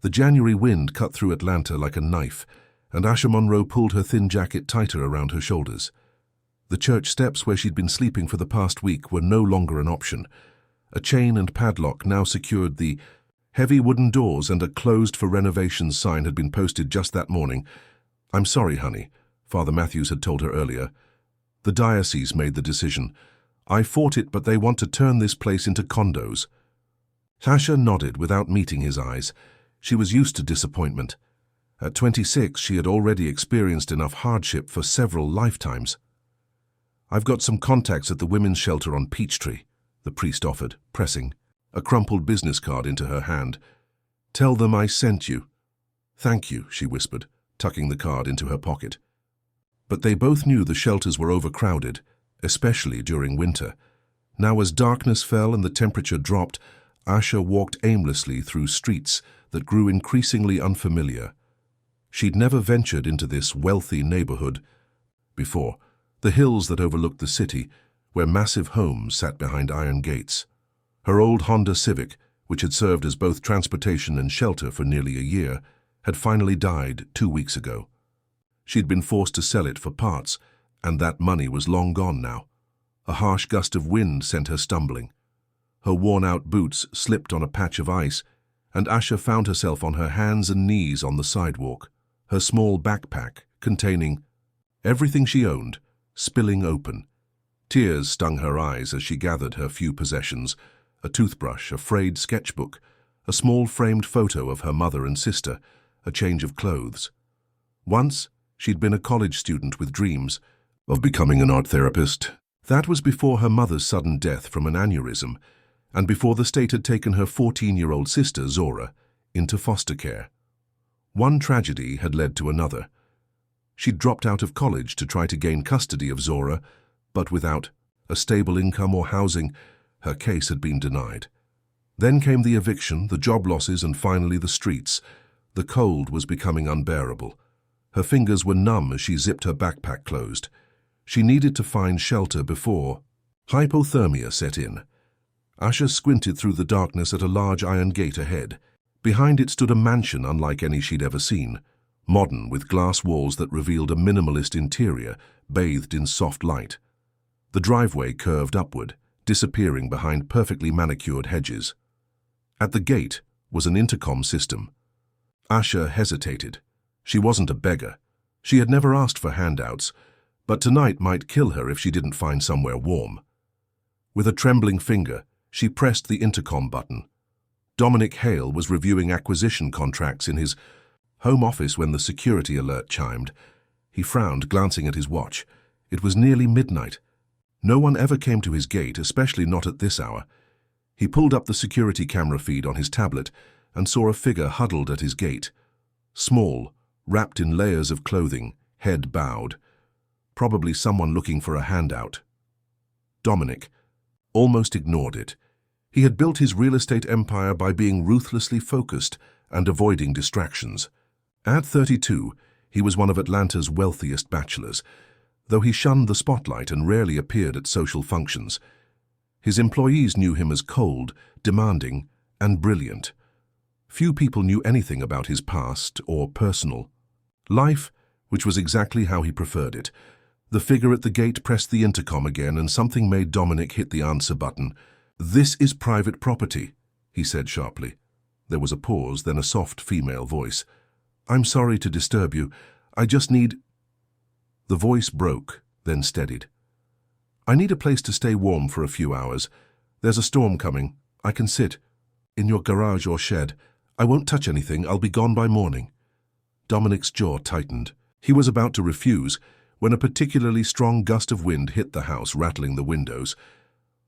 The January wind cut through Atlanta like a knife, and Asha Monroe pulled her thin jacket tighter around her shoulders. The church steps where she'd been sleeping for the past week were no longer an option. A chain and padlock now secured the heavy wooden doors, and a closed for renovations sign had been posted just that morning. "I'm sorry, honey," Father Matthews had told her earlier. "The diocese made the decision. I fought it, but they want to turn this place into condos." Asha nodded without meeting his eyes. She was used to disappointment. At 26, she had already experienced enough hardship for several lifetimes. "I've got some contacts at the women's shelter on Peachtree," the priest offered, pressing a crumpled business card into her hand. "Tell them I sent you." "Thank you," she whispered, tucking the card into her pocket. But they both knew the shelters were overcrowded, especially during winter. Now, as darkness fell and the temperature dropped, Asha walked aimlessly through streets that grew increasingly unfamiliar. She'd never ventured into this wealthy neighborhood before, the hills that overlooked the city, where massive homes sat behind iron gates. Her old Honda Civic, which had served as both transportation and shelter for nearly a year, had finally died 2 weeks ago. She'd been forced to sell it for parts, and that money was long gone now. A harsh gust of wind sent her stumbling. Her worn-out boots slipped on a patch of ice, and Asha found herself on her hands and knees on the sidewalk, her small backpack containing everything she owned, spilling open. Tears stung her eyes as she gathered her few possessions: a toothbrush, a frayed sketchbook, a small framed photo of her mother and sister, a change of clothes. Once, she'd been a college student with dreams of becoming an art therapist. That was before her mother's sudden death from an aneurysm, and before the state had taken her 14-year-old sister, Zora, into foster care. One tragedy had led to another. She'd dropped out of college to try to gain custody of Zora, but without a stable income or housing, her case had been denied. Then came the eviction, the job losses, and finally the streets. The cold was becoming unbearable. Her fingers were numb as she zipped her backpack closed. She needed to find shelter before hypothermia set in. Asha squinted through the darkness at a large iron gate ahead. Behind it stood a mansion unlike any she'd ever seen, modern with glass walls that revealed a minimalist interior bathed in soft light. The driveway curved upward, disappearing behind perfectly manicured hedges. At the gate was an intercom system. Asha hesitated. She wasn't a beggar. She had never asked for handouts, but tonight might kill her if she didn't find somewhere warm. With a trembling finger, she pressed the intercom button. Dominic Hale was reviewing acquisition contracts in his home office when the security alert chimed. He frowned, glancing at his watch. It was nearly midnight. No one ever came to his gate, especially not at this hour. He pulled up the security camera feed on his tablet and saw a figure huddled at his gate. Small, wrapped in layers of clothing, head bowed. Probably someone looking for a handout. Dominic almost ignored it. He had built his real estate empire by being ruthlessly focused and avoiding distractions. At 32, he was one of Atlanta's wealthiest bachelors, though he shunned the spotlight and rarely appeared at social functions. His employees knew him as cold, demanding, and brilliant. Few people knew anything about his past or personal life, which was exactly how he preferred it. The figure at the gate pressed the intercom again, and something made Dominic hit the answer button. "This is private property," he said sharply. There was a pause, then a soft female voice. "I'm sorry to disturb you. I just need—" The voice broke, then steadied. "I need a place to stay warm for a few hours. There's a storm coming. I can sit in your garage or shed. I won't touch anything. I'll be gone by morning." Dominic's jaw tightened. He was about to refuse when a particularly strong gust of wind hit the house, rattling the windows.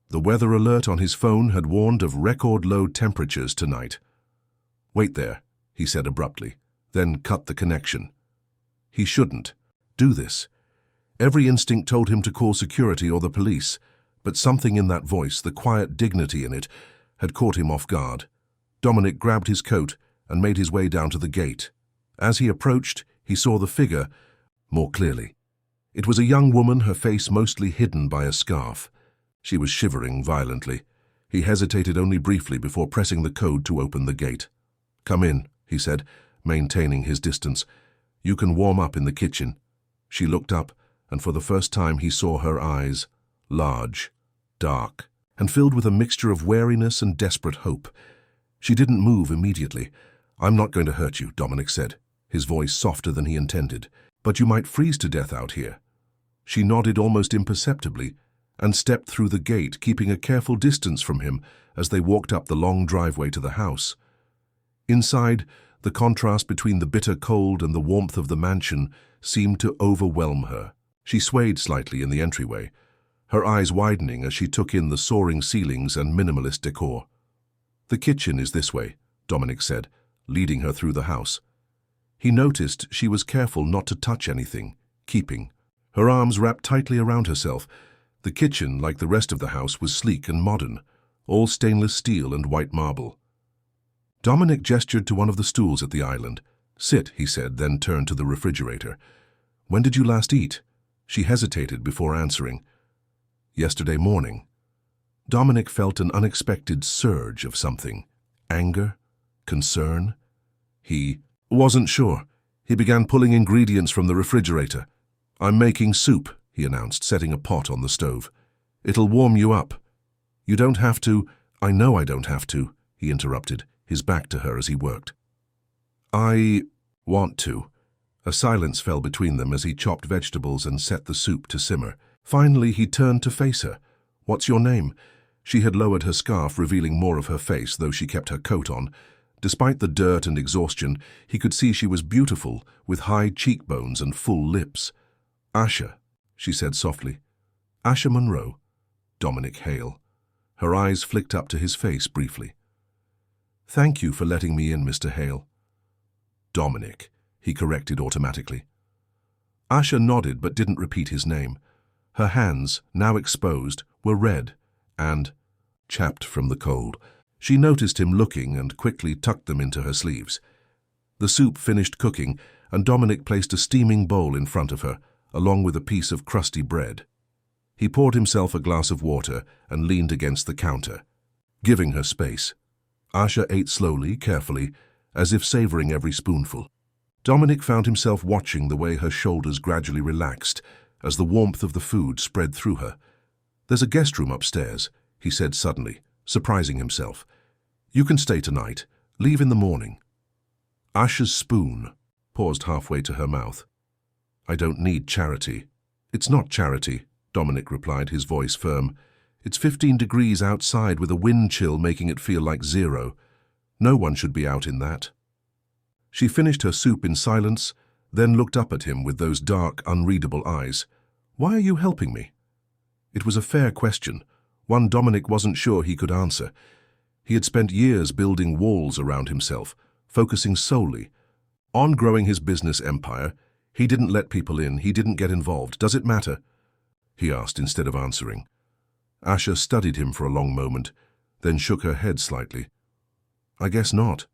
The weather alert on his phone had warned of record-low temperatures tonight. "Wait there," he said abruptly, then cut the connection. He shouldn't do this. Every instinct told him to call security or the police, but something in that voice, the quiet dignity in it, had caught him off guard. Dominic grabbed his coat and made his way down to the gate. As he approached, he saw the figure more clearly. It was a young woman, her face mostly hidden by a scarf. She was shivering violently. He hesitated only briefly before pressing the code to open the gate. "Come in," he said, maintaining his distance. "You can warm up in the kitchen." She looked up, and for the first time he saw her eyes, large, dark, and filled with a mixture of wariness and desperate hope. She didn't move immediately. "I'm not going to hurt you," Dominic said, his voice softer than he intended. "But you might freeze to death out here." She nodded almost imperceptibly and stepped through the gate, keeping a careful distance from him as they walked up the long driveway to the house. Inside, the contrast between the bitter cold and the warmth of the mansion seemed to overwhelm her. She swayed slightly in the entryway, her eyes widening as she took in the soaring ceilings and minimalist decor. "The kitchen is this way," Dominic said, leading her through the house. He noticed she was careful not to touch anything, keeping her arms wrapped tightly around herself. The kitchen, like the rest of the house, was sleek and modern, all stainless steel and white marble. Dominic gestured to one of the stools at the island. "Sit," he said, then turned to the refrigerator. "When did you last eat?" She hesitated before answering. "Yesterday morning." Dominic felt an unexpected surge of something. Anger? Concern? He wasn't sure. He began pulling ingredients from the refrigerator. "I'm making soup," he announced, setting a pot on the stove. "It'll warm you up." "You don't have to." "I know I don't have to," he interrupted, his back to her as he worked. "I want to." A silence fell between them as he chopped vegetables and set the soup to simmer. Finally, he turned to face her. "What's your name?" She had lowered her scarf, revealing more of her face, though she kept her coat on. Despite the dirt and exhaustion, he could see she was beautiful, with high cheekbones and full lips. "Asha," she said softly. "Asha Monroe." Dominic Hale. Her eyes flicked up to his face briefly. "Thank you for letting me in, Mr. Hale." "Dominic," he corrected automatically. Asha nodded but didn't repeat his name. Her hands, now exposed, were red and chapped from the cold. She noticed him looking and quickly tucked them into her sleeves. The soup finished cooking, and Dominic placed a steaming bowl in front of her, along with a piece of crusty bread. He poured himself a glass of water and leaned against the counter, giving her space. Asha ate slowly, carefully, as if savoring every spoonful. Dominic found himself watching the way her shoulders gradually relaxed as the warmth of the food spread through her. "There's a guest room upstairs," he said suddenly, surprising himself. "You can stay tonight. Leave in the morning." Asha's spoon paused halfway to her mouth. "I don't need charity." "It's not charity," Dominic replied, his voice firm. "It's 15 degrees outside with a wind chill making it feel like 0. No one should be out in that." She finished her soup in silence, then looked up at him with those dark, unreadable eyes. "Why are you helping me?" It was a fair question, one Dominic wasn't sure he could answer. He had spent years building walls around himself, focusing solely on growing his business empire. He didn't let people in, he didn't get involved. "Does it matter?" he asked instead of answering. Asha studied him for a long moment, then shook her head slightly. "I guess not."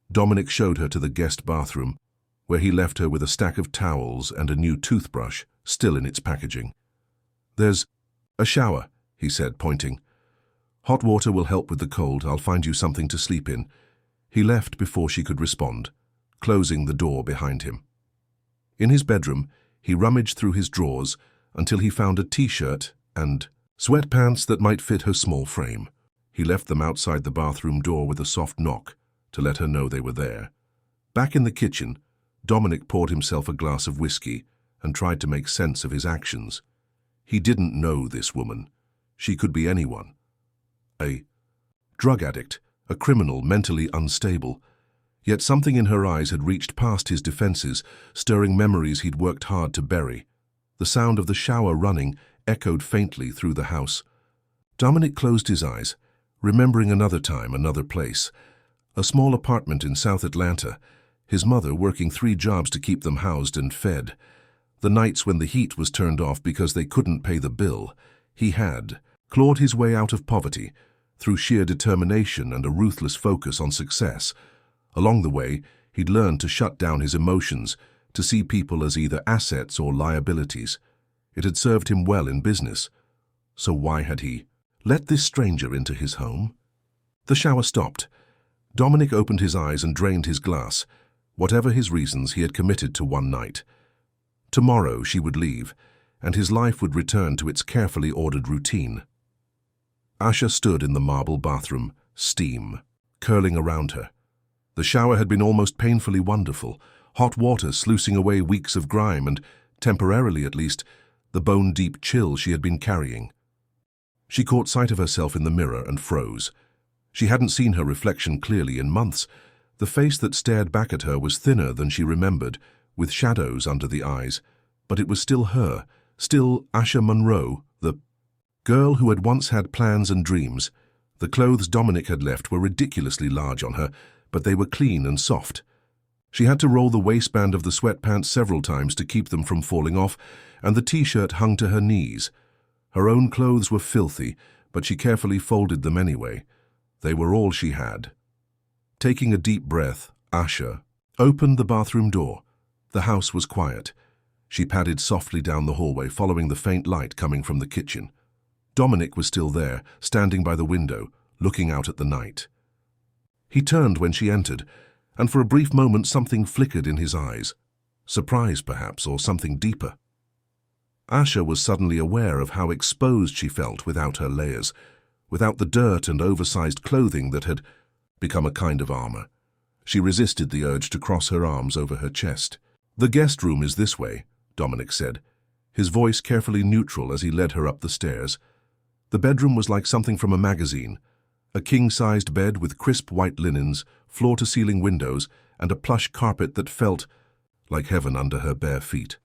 Dominic showed her to the guest bathroom, where he left her with a stack of towels and a new toothbrush, still in its packaging. "There's a shower," he said, pointing. "Hot water will help with the cold. I'll find you something to sleep in." He left before she could respond, closing the door behind him. In his bedroom, he rummaged through his drawers until he found a t-shirt and sweatpants that might fit her small frame. He left them outside the bathroom door with a soft knock to let her know they were there. Back in the kitchen, Dominic poured himself a glass of whiskey and tried to make sense of his actions. He didn't know this woman. She could be anyone. A drug addict, a criminal, mentally unstable. Yet something in her eyes had reached past his defenses, stirring memories he'd worked hard to bury. The sound of the shower running echoed faintly through the house. Dominic closed his eyes, remembering another time, another place. A small apartment in South Atlanta, his mother working 3 jobs to keep them housed and fed. The nights when the heat was turned off because they couldn't pay the bill. He had clawed his way out of poverty through sheer determination and a ruthless focus on success. Along the way, he'd learned to shut down his emotions, to see people as either assets or liabilities. It had served him well in business. So why had he let this stranger into his home? The shower stopped. Dominic opened his eyes and drained his glass. Whatever his reasons, he had committed to one night. Tomorrow she would leave, and his life would return to its carefully ordered routine. Asha stood in the marble bathroom, steam curling around her. The shower had been almost painfully wonderful, hot water sluicing away weeks of grime and, temporarily at least, the bone-deep chill she had been carrying. She caught sight of herself in the mirror and froze. She hadn't seen her reflection clearly in months. The face that stared back at her was thinner than she remembered, with shadows under the eyes, but it was still her, still Asha Monroe, the girl who had once had plans and dreams. The clothes Dominic had left were ridiculously large on her, but they were clean and soft. She had to roll the waistband of the sweatpants several times to keep them from falling off, and the t-shirt hung to her knees. Her own clothes were filthy, but she carefully folded them anyway. They were all she had. Taking a deep breath, Asha opened the bathroom door. The house was quiet. She padded softly down the hallway, following the faint light coming from the kitchen. Dominic was still there, standing by the window, looking out at the night. He turned when she entered, and for a brief moment something flickered in his eyes. Surprise, perhaps, or something deeper. Asha was suddenly aware of how exposed she felt without her layers, without the dirt and oversized clothing that had become a kind of armor. She resisted the urge to cross her arms over her chest. "The guest room is this way," Dominic said, his voice carefully neutral as he led her up the stairs. The bedroom was like something from a magazine. A king-sized bed with crisp white linens, floor-to-ceiling windows, and a plush carpet that felt like heaven under her bare feet.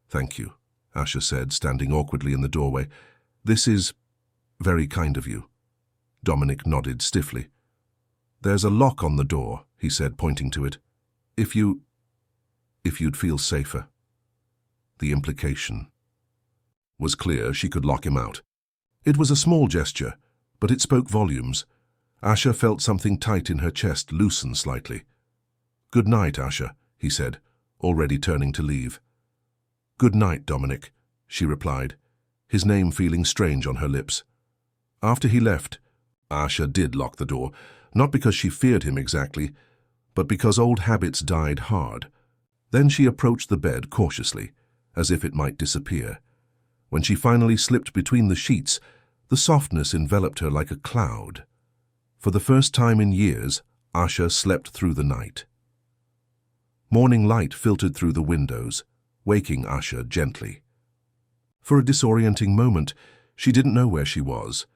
"Thank you," Asha said, standing awkwardly in the doorway. "This is very kind of you." Dominic nodded stiffly. "There's a lock on the door," he said, pointing to it. If you'd feel safer." The implication was clear. She could lock him out. It was a small gesture, but it spoke volumes. Asha felt something tight in her chest loosen slightly. "Good night, Asha," he said, already turning to leave. "Good night, Dominic," she replied, his name feeling strange on her lips. After he left, Asha did lock the door, not because she feared him exactly, but because old habits died hard. Then she approached the bed cautiously, as if it might disappear. When she finally slipped between the sheets, the softness enveloped her like a cloud. For the first time in years, Asha slept through the night. Morning light filtered through the windows, waking Asha gently. For a disorienting moment, she didn't know where she was.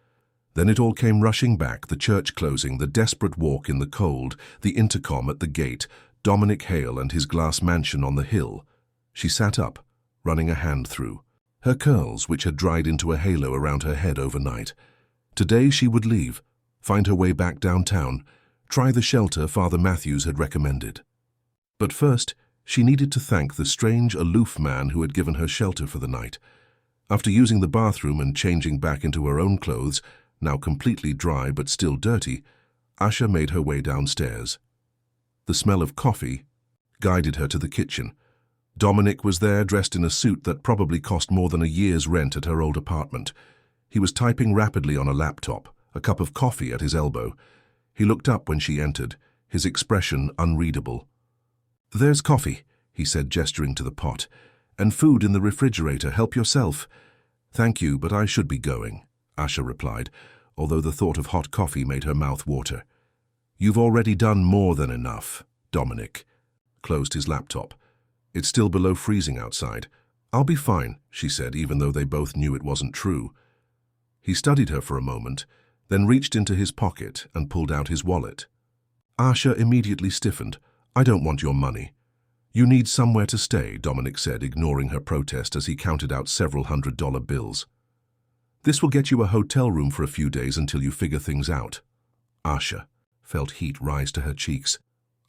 Then it all came rushing back, the church closing, the desperate walk in the cold, the intercom at the gate, Dominic Hale and his glass mansion on the hill. She sat up, running a hand through her curls, which had dried into a halo around her head overnight. Today she would leave, find her way back downtown, try the shelter Father Matthews had recommended. But first, she needed to thank the strange, aloof man who had given her shelter for the night. After using the bathroom and changing back into her own clothes, now completely dry but still dirty, Asha made her way downstairs. The smell of coffee guided her to the kitchen. Dominic was there, dressed in a suit that probably cost more than a year's rent at her old apartment. He was typing rapidly on a laptop, a cup of coffee at his elbow. He looked up when she entered, his expression unreadable. "There's coffee," he said, gesturing to the pot, "and food in the refrigerator. Help yourself." "Thank you, but I should be going," Asha replied, although the thought of hot coffee made her mouth water. "You've already done more than enough." Dominic closed his laptop. "It's still below freezing outside." "I'll be fine," she said, even though they both knew it wasn't true. He studied her for a moment, then reached into his pocket and pulled out his wallet. Asha immediately stiffened. "I don't want your money." "You need somewhere to stay," Dominic said, ignoring her protest as he counted out several $100 bills. "This will get you a hotel room for a few days until you figure things out." Asha felt heat rise to her cheeks.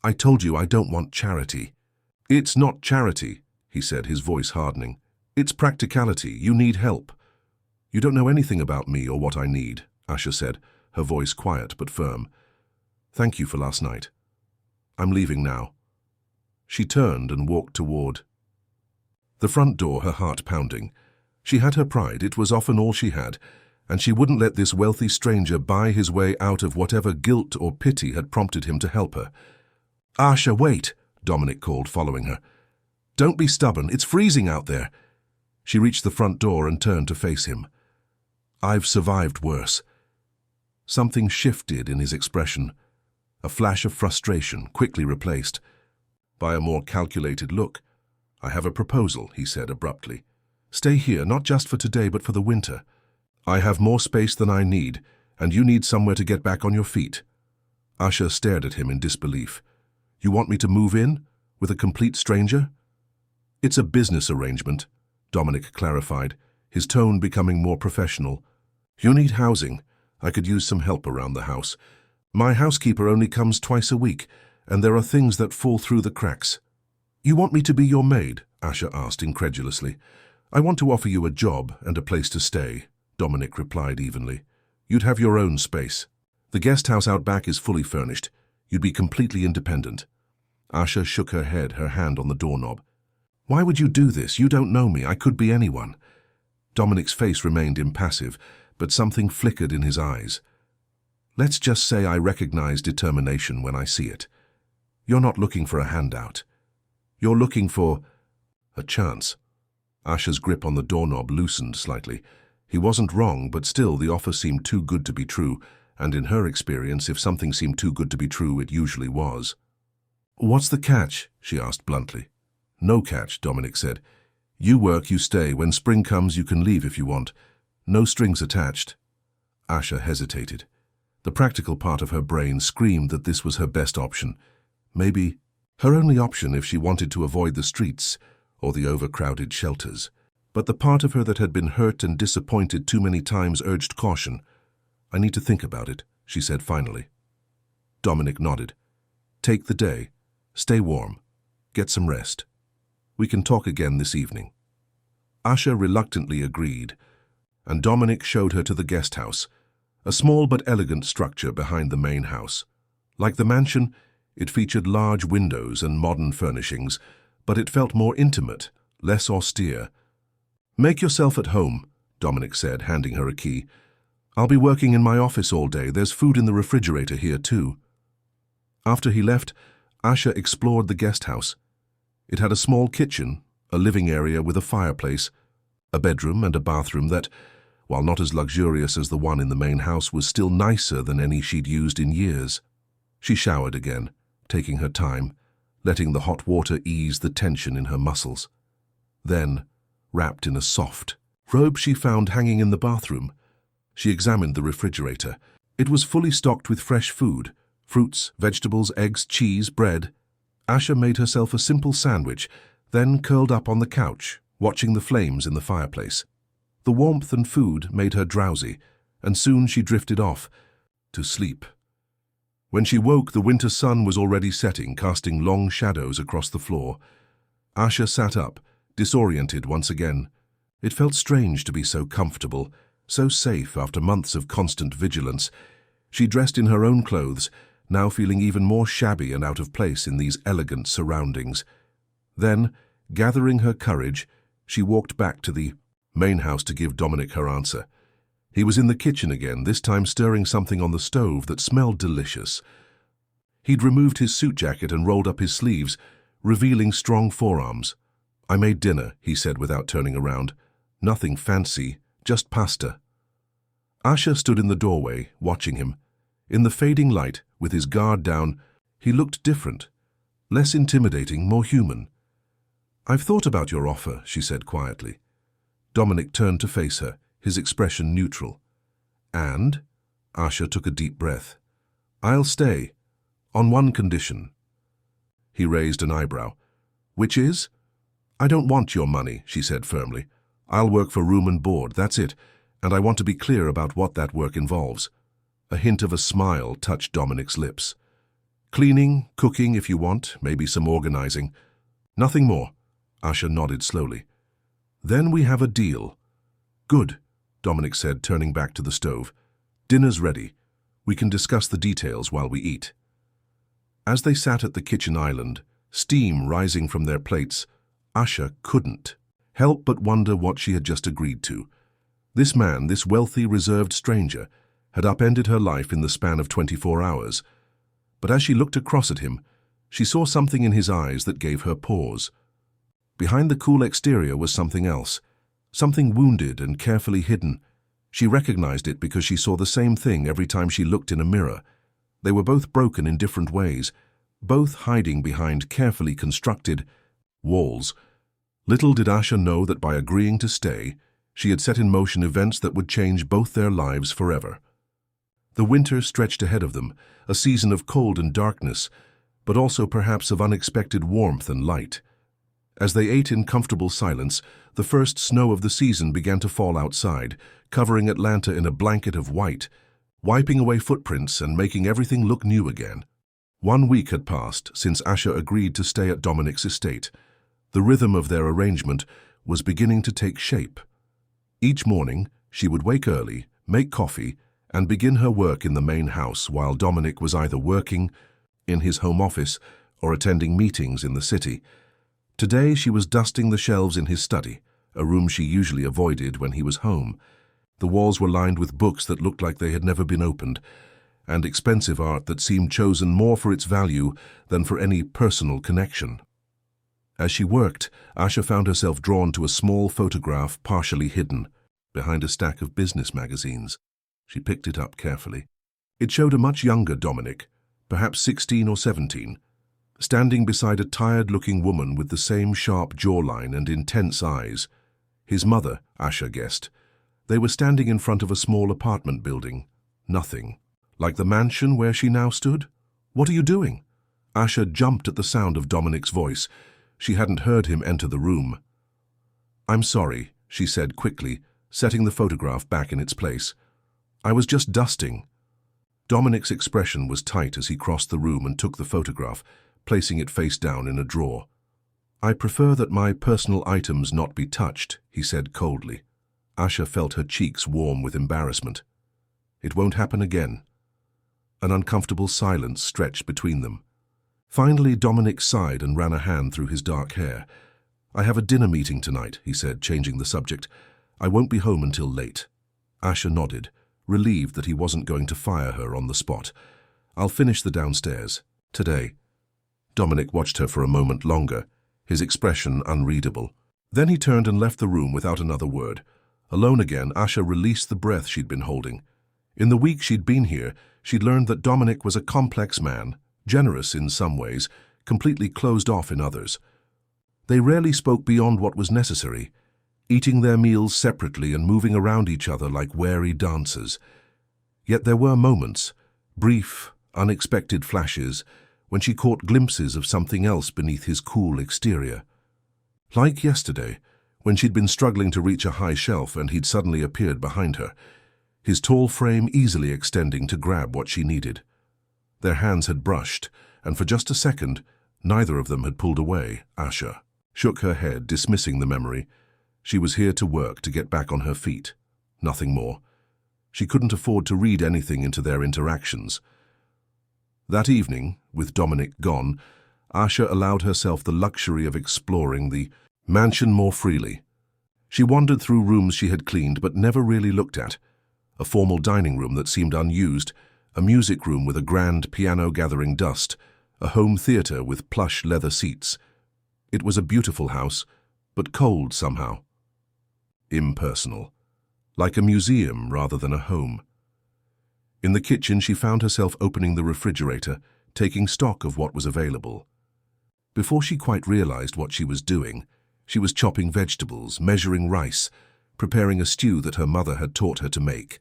"I told you I don't want charity." "It's not charity," he said, his voice hardening. "It's practicality. You need help." "You don't know anything about me or what I need," Asha said, her voice quiet but firm. "Thank you for last night. I'm leaving now." She turned and walked toward the front door, her heart pounding. She had her pride. It was often all she had, and she wouldn't let this wealthy stranger buy his way out of whatever guilt or pity had prompted him to help her. "Asha, wait," Dominic called, following her. "Don't be stubborn, it's freezing out there." She reached the front door and turned to face him. "I've survived worse." Something shifted in his expression, a flash of frustration quickly replaced by a more calculated look. "I have a proposal," he said abruptly. "Stay here, not just for today but for the winter. I have more space than I need, and you need somewhere to get back on your feet." Asha stared at him in disbelief. "You want me to move in? With a complete stranger?" "It's a business arrangement," Dominic clarified, his tone becoming more professional. "You need housing. I could use some help around the house. My housekeeper only comes twice a week, and there are things that fall through the cracks." "You want me to be your maid?" Asha asked incredulously. "I want to offer you a job and a place to stay," Dominic replied evenly. "You'd have your own space. The guest house out back is fully furnished. You'd be completely independent." Asha shook her head, her hand on the doorknob. "Why would you do this? You don't know me. I could be anyone." Dominic's face remained impassive, but something flickered in his eyes. "Let's just say I recognize determination when I see it. You're not looking for a handout. You're looking for a chance." Asha's grip on the doorknob loosened slightly. He wasn't wrong, but still the offer seemed too good to be true, and in her experience, if something seemed too good to be true, it usually was. "What's the catch?" she asked bluntly. "No catch," Dominic said. "You work, you stay. When spring comes, you can leave if you want. No strings attached." Asha hesitated. The practical part of her brain screamed that this was her best option. Maybe her only option if she wanted to avoid the streets or the overcrowded shelters. But the part of her that had been hurt and disappointed too many times urged caution. "I need to think about it," she said finally. Dominic nodded. "Take the day. Stay warm. Get some rest. We can talk again this evening." Asha reluctantly agreed, and Dominic showed her to the guest house, a small but elegant structure behind the main house. Like the mansion, it featured large windows and modern furnishings, but it felt more intimate, less austere. "Make yourself at home," Dominic said, handing her a key. "I'll be working in my office all day. There's food in the refrigerator here too." After he left, Asha explored the guest house. It had a small kitchen, a living area with a fireplace, a bedroom and a bathroom that, while not as luxurious as the one in the main house, was still nicer than any she'd used in years. She showered again, taking her time, letting the hot water ease the tension in her muscles. Then, wrapped in a soft robe she found hanging in the bathroom, she examined the refrigerator. It was fully stocked with fresh food, fruits, vegetables, eggs, cheese, bread. Asha made herself a simple sandwich, then curled up on the couch, watching the flames in the fireplace. The warmth and food made her drowsy, and soon she drifted off to sleep. When she woke, the winter sun was already setting, casting long shadows across the floor. Asha sat up, disoriented once again. It felt strange to be so comfortable, so safe after months of constant vigilance. She dressed in her own clothes, now feeling even more shabby and out of place in these elegant surroundings. Then, gathering her courage, she walked back to the main house to give Dominic her answer. He was in the kitchen again, this time stirring something on the stove that smelled delicious. He'd removed his suit jacket and rolled up his sleeves, revealing strong forearms. "I made dinner," he said without turning around. "Nothing fancy, just pasta." Asha stood in the doorway, watching him. In the fading light, with his guard down, he looked different, less intimidating, more human. "I've thought about your offer," she said quietly. Dominic turned to face her, his expression neutral. "And?" Asha took a deep breath. "I'll stay, on one condition." He raised an eyebrow. "Which is?" "I don't want your money," she said firmly. "I'll work for room and board, that's it, and I want to be clear about what that work involves." A hint of a smile touched Dominic's lips. "Cleaning, cooking if you want, maybe some organizing. Nothing more." Asha nodded slowly. "Then we have a deal." "Good," Dominic said, turning back to the stove. "Dinner's ready. We can discuss the details while we eat." As they sat at the kitchen island, steam rising from their plates, Asha couldn't help but wonder what she had just agreed to. This man, this wealthy, reserved stranger, had upended her life in the span of 24 hours. But as she looked across at him, she saw something in his eyes that gave her pause. Behind the cool exterior was something else, something wounded and carefully hidden. She recognized it because she saw the same thing every time she looked in a mirror. They were both broken in different ways, both hiding behind carefully constructed walls. Little did Asha know that by agreeing to stay, she had set in motion events that would change both their lives forever. The winter stretched ahead of them, a season of cold and darkness, but also perhaps of unexpected warmth and light. As they ate in comfortable silence, the first snow of the season began to fall outside, covering Atlanta in a blanket of white, wiping away footprints and making everything look new again. 1 week had passed since Asha agreed to stay at Dominic's estate. The rhythm of their arrangement was beginning to take shape. Each morning, she would wake early, make coffee, and begin her work in the main house while Dominic was either working in his home office or attending meetings in the city. Today she was dusting the shelves in his study, a room she usually avoided when he was home. The walls were lined with books that looked like they had never been opened, and expensive art that seemed chosen more for its value than for any personal connection. As she worked, Asha found herself drawn to a small photograph partially hidden behind a stack of business magazines. She picked it up carefully. It showed a much younger Dominic, perhaps 16 or 17, standing beside a tired-looking woman with the same sharp jawline and intense eyes. His mother, Asha guessed. They were standing in front of a small apartment building. Nothing. Like the mansion where she now stood? "What are you doing?" Asha jumped at the sound of Dominic's voice. She hadn't heard him enter the room. "I'm sorry," she said quickly, setting the photograph back in its place. "I was just dusting." Dominic's expression was tight as he crossed the room and took the photograph, placing it face down in a drawer. "I prefer that my personal items not be touched," he said coldly. Asha felt her cheeks warm with embarrassment. "It won't happen again." An uncomfortable silence stretched between them. Finally, Dominic sighed and ran a hand through his dark hair. "I have a dinner meeting tonight," he said, changing the subject. "I won't be home until late." Asha nodded, relieved that he wasn't going to fire her on the spot. "I'll finish the downstairs. Today." Dominic watched her for a moment longer, his expression unreadable. Then he turned and left the room without another word. Alone again, Asha released the breath she'd been holding. In the week she'd been here, she'd learned that Dominic was a complex man, generous in some ways, completely closed off in others. They rarely spoke beyond what was necessary, eating their meals separately and moving around each other like wary dancers. Yet there were moments, brief, unexpected flashes, when she caught glimpses of something else beneath his cool exterior. Like yesterday, when she'd been struggling to reach a high shelf and he'd suddenly appeared behind her, his tall frame easily extending to grab what she needed. Their hands had brushed, and for just a second, neither of them had pulled away. Asha shook her head, dismissing the memory. She was here to work, to get back on her feet. Nothing more. She couldn't afford to read anything into their interactions. That evening, with Dominic gone, Asha allowed herself the luxury of exploring the mansion more freely. She wandered through rooms she had cleaned but never really looked at. A formal dining room that seemed unused, a music room with a grand piano gathering dust, a home theater with plush leather seats. It was a beautiful house, but cold somehow. Impersonal. Like a museum rather than a home. In the kitchen, she found herself opening the refrigerator, taking stock of what was available. Before she quite realized what she was doing, she was chopping vegetables, measuring rice, preparing a stew that her mother had taught her to make,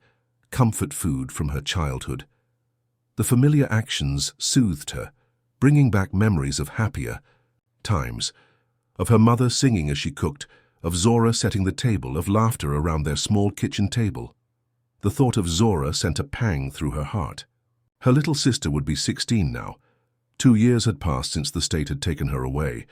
comfort food from her childhood. The familiar actions soothed her, bringing back memories of happier times, of her mother singing as she cooked, of Zora setting the table, of laughter around their small kitchen table. The thought of Zora sent a pang through her heart. Her little sister would be 16 now. 2 years had passed since the state had taken her away.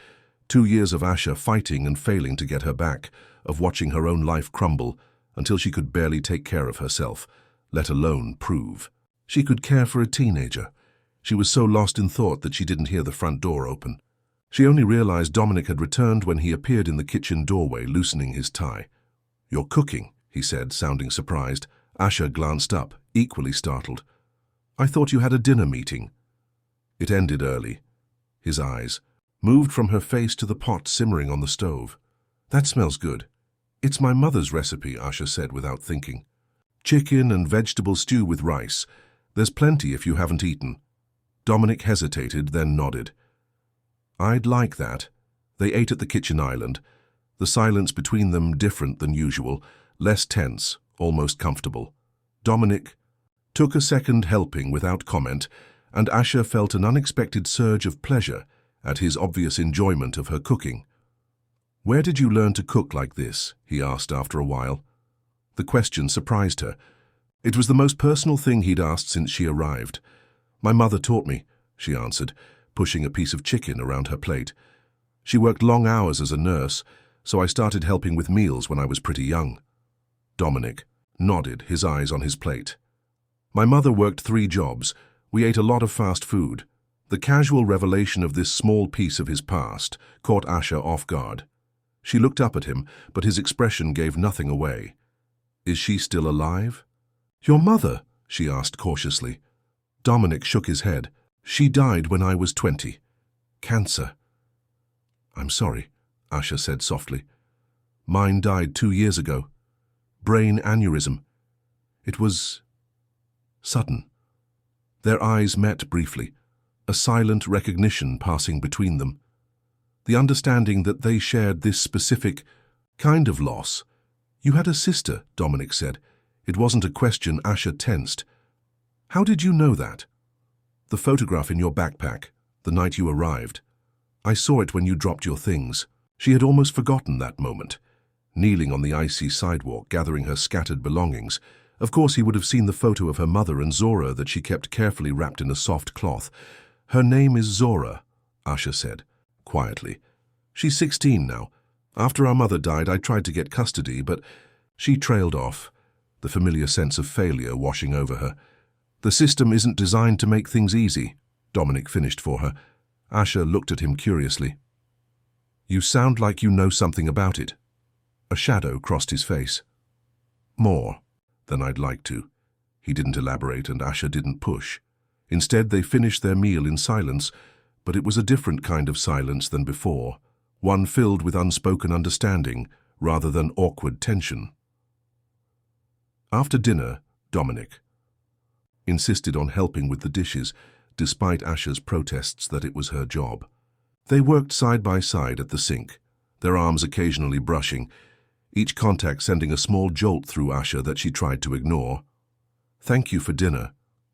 2 years of Asha fighting and failing to get her back, of watching her own life crumble until she could barely take care of herself, let alone prove she could care for a teenager. She was so lost in thought that she didn't hear the front door open. She only realized Dominic had returned when he appeared in the kitchen doorway, loosening his tie. "You're cooking," he said, sounding surprised. Asha glanced up, equally startled. I thought you had a dinner meeting. It ended early. His eyes moved from her face to the pot simmering on the stove. That smells good. It's my mother's recipe, Asha said without thinking. Chicken and vegetable stew with rice. There's plenty if you haven't eaten. Dominic hesitated, then nodded. I'd like that. They ate at the kitchen island. The silence between them different than usual, less tense, almost comfortable. Dominic took a second helping without comment, and Asha felt an unexpected surge of pleasure at his obvious enjoyment of her cooking. Where did you learn to cook like this? He asked after a while. The question surprised her. It was the most personal thing he'd asked since she arrived. My mother taught me, she answered, pushing a piece of chicken around her plate. She worked long hours as a nurse, so I started helping with meals when I was pretty young. Dominic nodded, his eyes on his plate. My mother worked 3 jobs. We ate a lot of fast food. The casual revelation of this small piece of his past caught Asha off guard. She looked up at him, but his expression gave nothing away. Is she still alive? Your mother? She asked cautiously. Dominic shook his head. She died when I was 20. Cancer. I'm sorry, Asha said softly. Mine died 2 years ago. Brain aneurysm. It was sudden. Their eyes met briefly, a silent recognition passing between them. The understanding that they shared this specific kind of loss. You had a sister, Dominic said. It wasn't a question. Asha tensed. How did you know that? The photograph in your backpack, the night you arrived. I saw it when you dropped your things. She had almost forgotten that moment. Kneeling on the icy sidewalk, gathering her scattered belongings. Of course he would have seen the photo of her mother and Zora that she kept carefully wrapped in a soft cloth. Her name is Zora, Asha said, quietly. She's 16 now. After our mother died, I tried to get custody, but she trailed off, the familiar sense of failure washing over her. The system isn't designed to make things easy, Dominic finished for her. Asha looked at him curiously. You sound like you know something about it. A shadow crossed his face. More than I'd like to. He didn't elaborate and Asha didn't push. Instead, they finished their meal in silence, but it was a different kind of silence than before, one filled with unspoken understanding rather than awkward tension. After dinner, Dominic insisted on helping with the dishes, despite Asha's protests that it was her job. They worked side by side at the sink, their arms occasionally brushing, each contact sending a small jolt through Asha that she tried to ignore. Thank you for dinner,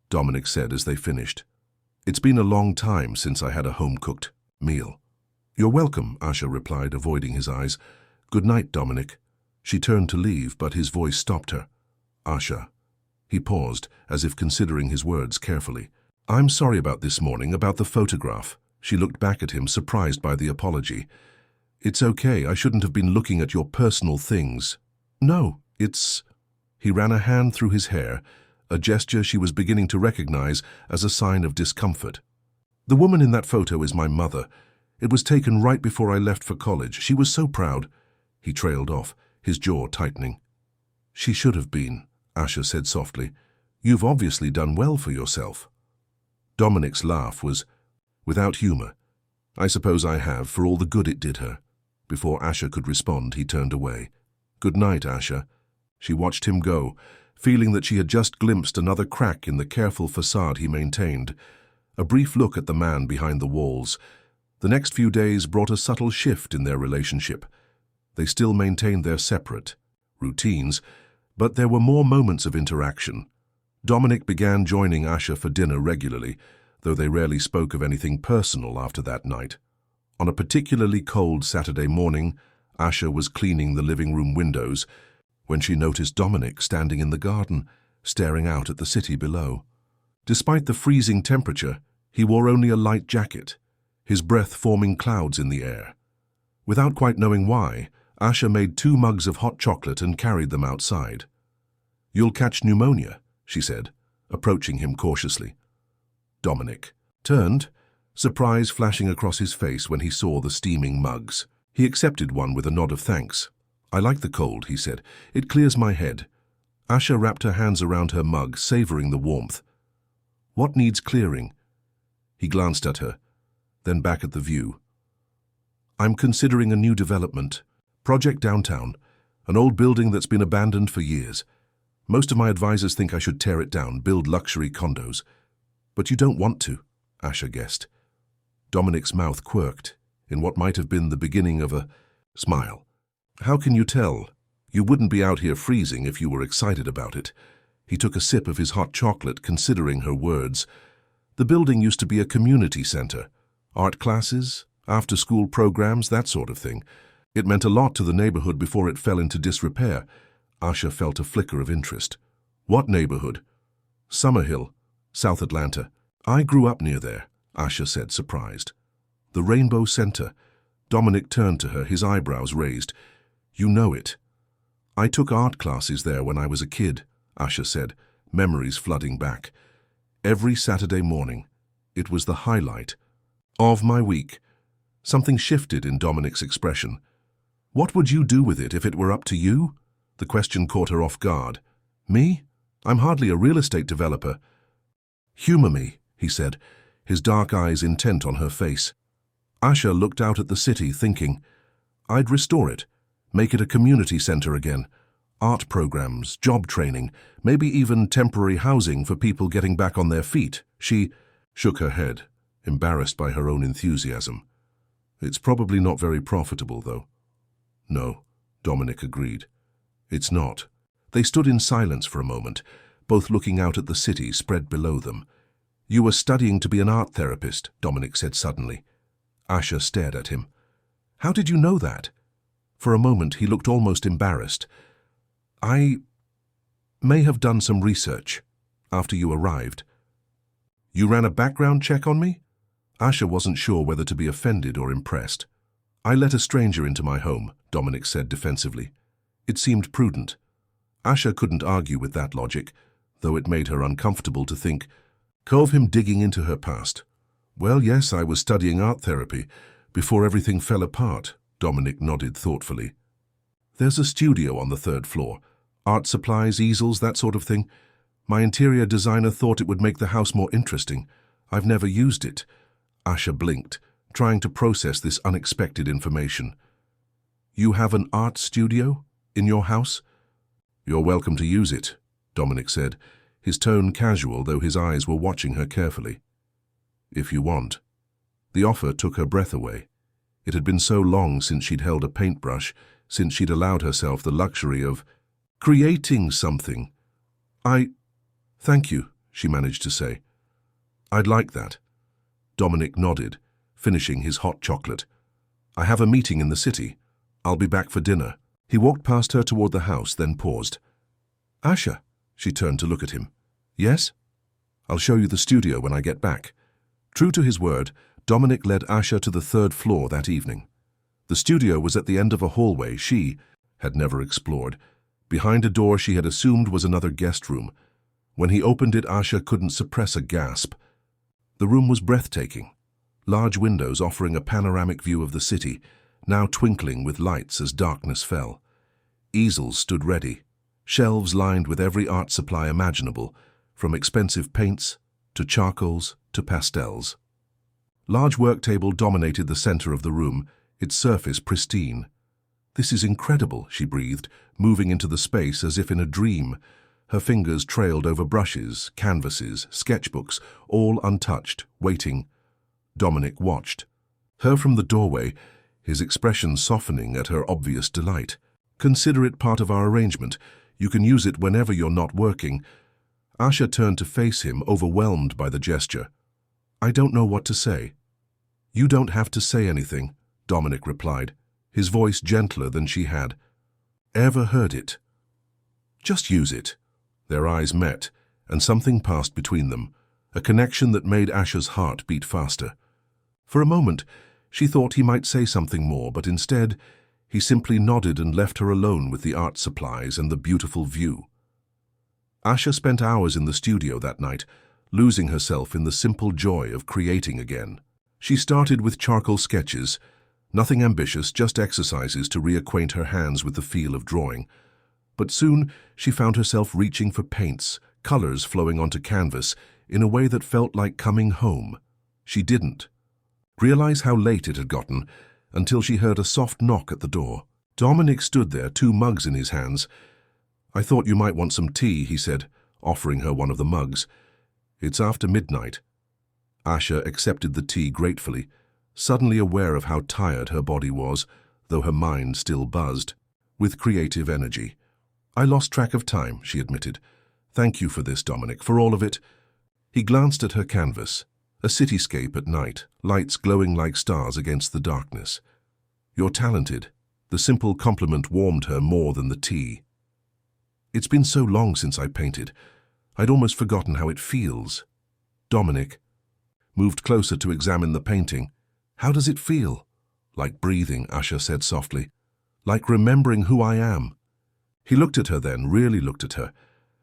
Dominic said as they finished. It's been a long time since I had a home-cooked meal. You're welcome, Asha replied, avoiding his eyes. Good night, Dominic. She turned to leave, but his voice stopped her. Asha. He paused, as if considering his words carefully. I'm sorry about this morning, about the photograph. She looked back at him, surprised by the apology. It's okay, I shouldn't have been looking at your personal things. No, it's... He ran a hand through his hair, a gesture she was beginning to recognize as a sign of discomfort. The woman in that photo is my mother. It was taken right before I left for college. She was so proud. He trailed off, his jaw tightening. She should have been, Asha said softly. You've obviously done well for yourself. Dominic's laugh was without humor. I suppose I have, for all the good it did her. Before Asha could respond, he turned away. Good night, Asha. She watched him go, feeling that she had just glimpsed another crack in the careful facade he maintained. A brief look at the man behind the walls. The next few days brought a subtle shift in their relationship. They still maintained their separate routines, but there were more moments of interaction. Dominic began joining Asha for dinner regularly, though they rarely spoke of anything personal after that night. On a particularly cold Saturday morning, Asha was cleaning the living room windows when she noticed Dominic standing in the garden, staring out at the city below. Despite the freezing temperature, he wore only a light jacket, his breath forming clouds in the air. Without quite knowing why, Asha made 2 mugs of hot chocolate and carried them outside. You'll catch pneumonia, she said, approaching him cautiously. Dominic turned, surprise flashing across his face when he saw the steaming mugs. He accepted one with a nod of thanks. I like the cold, he said. It clears my head. Asha wrapped her hands around her mug, savoring the warmth. What needs clearing? He glanced at her, then back at the view. I'm considering a new development. Project Downtown, an old building that's been abandoned for years. Most of my advisors think I should tear it down, build luxury condos. But you don't want to, Asha guessed. Dominic's mouth quirked, in what might have been the beginning of a smile. How can you tell? You wouldn't be out here freezing if you were excited about it. He took a sip of his hot chocolate, considering her words. The building used to be a community center. Art classes, after-school programs, that sort of thing. It meant a lot to the neighborhood before it fell into disrepair. Asha felt a flicker of interest. What neighborhood? Summerhill, South Atlanta. I grew up near there, Asha said, surprised. The Rainbow Center. Dominic turned to her, his eyebrows raised. You know it. I took art classes there when I was a kid, Asha said, memories flooding back. Every Saturday morning. It was the highlight of my week. Something shifted in Dominic's expression. What would you do with it if it were up to you? The question caught her off guard. Me? I'm hardly a real estate developer. Humor me, he said, his dark eyes intent on her face. Asha looked out at the city, thinking, I'd restore it, make it a community center again. Art programs, job training, maybe even temporary housing for people getting back on their feet. She shook her head, embarrassed by her own enthusiasm. It's probably not very profitable, though. No, Dominic agreed. It's not. They stood in silence for a moment, both looking out at the city spread below them. You were studying to be an art therapist, Dominic said suddenly. Asha stared at him. How did you know that? For a moment he looked almost embarrassed. I may have done some research after you arrived. You ran a background check on me? Asha wasn't sure whether to be offended or impressed. I let a stranger into my home, Dominic said defensively. It seemed prudent. Asha couldn't argue with that logic, though it made her uncomfortable to think of him digging into her past. Well, yes, I was studying art therapy before everything fell apart, Dominic nodded thoughtfully. There's a studio on the 3rd floor. Art supplies, easels, that sort of thing. My interior designer thought it would make the house more interesting. I've never used it. Asha blinked, trying to process this unexpected information. You have an art studio in your house? You're welcome to use it, Dominic said, his tone casual though his eyes were watching her carefully. If you want. The offer took her breath away. It had been so long since she'd held a paintbrush, since she'd allowed herself the luxury of creating something. Thank you, she managed to say. I'd like that. Dominic nodded, finishing his hot chocolate. I have a meeting in the city. I'll be back for dinner. He walked past her toward the house, then paused. Asha, she turned to look at him. Yes? I'll show you the studio when I get back. True to his word, Dominic led Asha to the 3rd floor that evening. The studio was at the end of a hallway she had never explored. Behind a door she had assumed was another guest room. When he opened it, Asha couldn't suppress a gasp. The room was breathtaking. Large windows offering a panoramic view of the city, now twinkling with lights as darkness fell. Easels stood ready, shelves lined with every art supply imaginable, from expensive paints to charcoals to pastels. Large work table dominated the center of the room, its surface pristine. This is incredible, she breathed, moving into the space as if in a dream. Her fingers trailed over brushes, canvases, sketchbooks, all untouched, waiting. Dominic watched. Her from the doorway, his expression softening at her obvious delight. Consider it part of our arrangement. You can use it whenever you're not working. Asha turned to face him, overwhelmed by the gesture. I don't know what to say. You don't have to say anything, Dominic replied, his voice gentler than she had ever heard it. Just use it. Their eyes met, and something passed between them, a connection that made Asha's heart beat faster. For a moment, she thought he might say something more, but instead, he simply nodded and left her alone with the art supplies and the beautiful view. Asha spent hours in the studio that night, losing herself in the simple joy of creating again. She started with charcoal sketches, Nothing ambitious, just exercises to reacquaint her hands with the feel of drawing. But soon she found herself reaching for paints, colors flowing onto canvas, in a way that felt like coming home. She didn't realize how late it had gotten until she heard a soft knock at the door. Dominic stood there, 2 mugs in his hands. "I thought you might want some tea," he said, offering her one of the mugs. "It's after midnight." Asha accepted the tea gratefully, suddenly aware of how tired her body was, though her mind still buzzed with creative energy. "I lost track of time," she admitted. "Thank you for this, Dominic, for all of it." He glanced at her canvas, a cityscape at night, lights glowing like stars against the darkness. "You're talented." The simple compliment warmed her more than the tea. "It's been so long since I painted. I'd almost forgotten how it feels." Dominic moved closer to examine the painting. "How does it feel?" "Like breathing," Asha said softly. "Like remembering who I am." He looked at her then, really looked at her,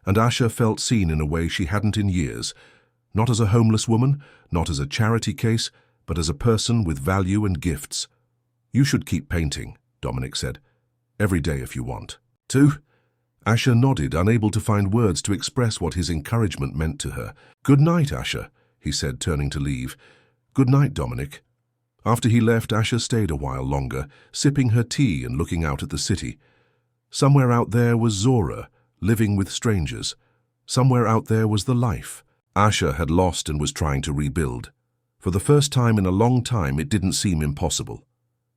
and Asha felt seen in a way she hadn't in years. Not as a homeless woman, not as a charity case, but as a person with value and gifts. "You should keep painting," Dominic said. "Every day if you want to." Asha nodded, unable to find words to express what his encouragement meant to her. "Good night, Asha," he said, turning to leave. "Good night, Dominic." After he left, Asha stayed a while longer, sipping her tea and looking out at the city. Somewhere out there was Zora, living with strangers. Somewhere out there was the life Asha had lost and was trying to rebuild. For the first time in a long time, it didn't seem impossible.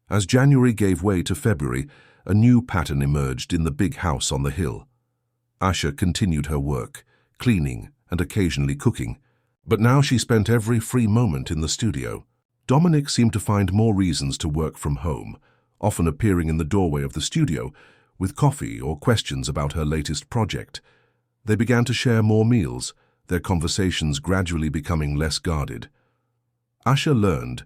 As January gave way to February, a new pattern emerged in the big house on the hill. Asha continued her work, cleaning and occasionally cooking, but now she spent every free moment in the studio. Dominic seemed to find more reasons to work from home, often appearing in the doorway of the studio with coffee or questions about her latest project. They began to share more meals, their conversations gradually becoming less guarded. Asha learned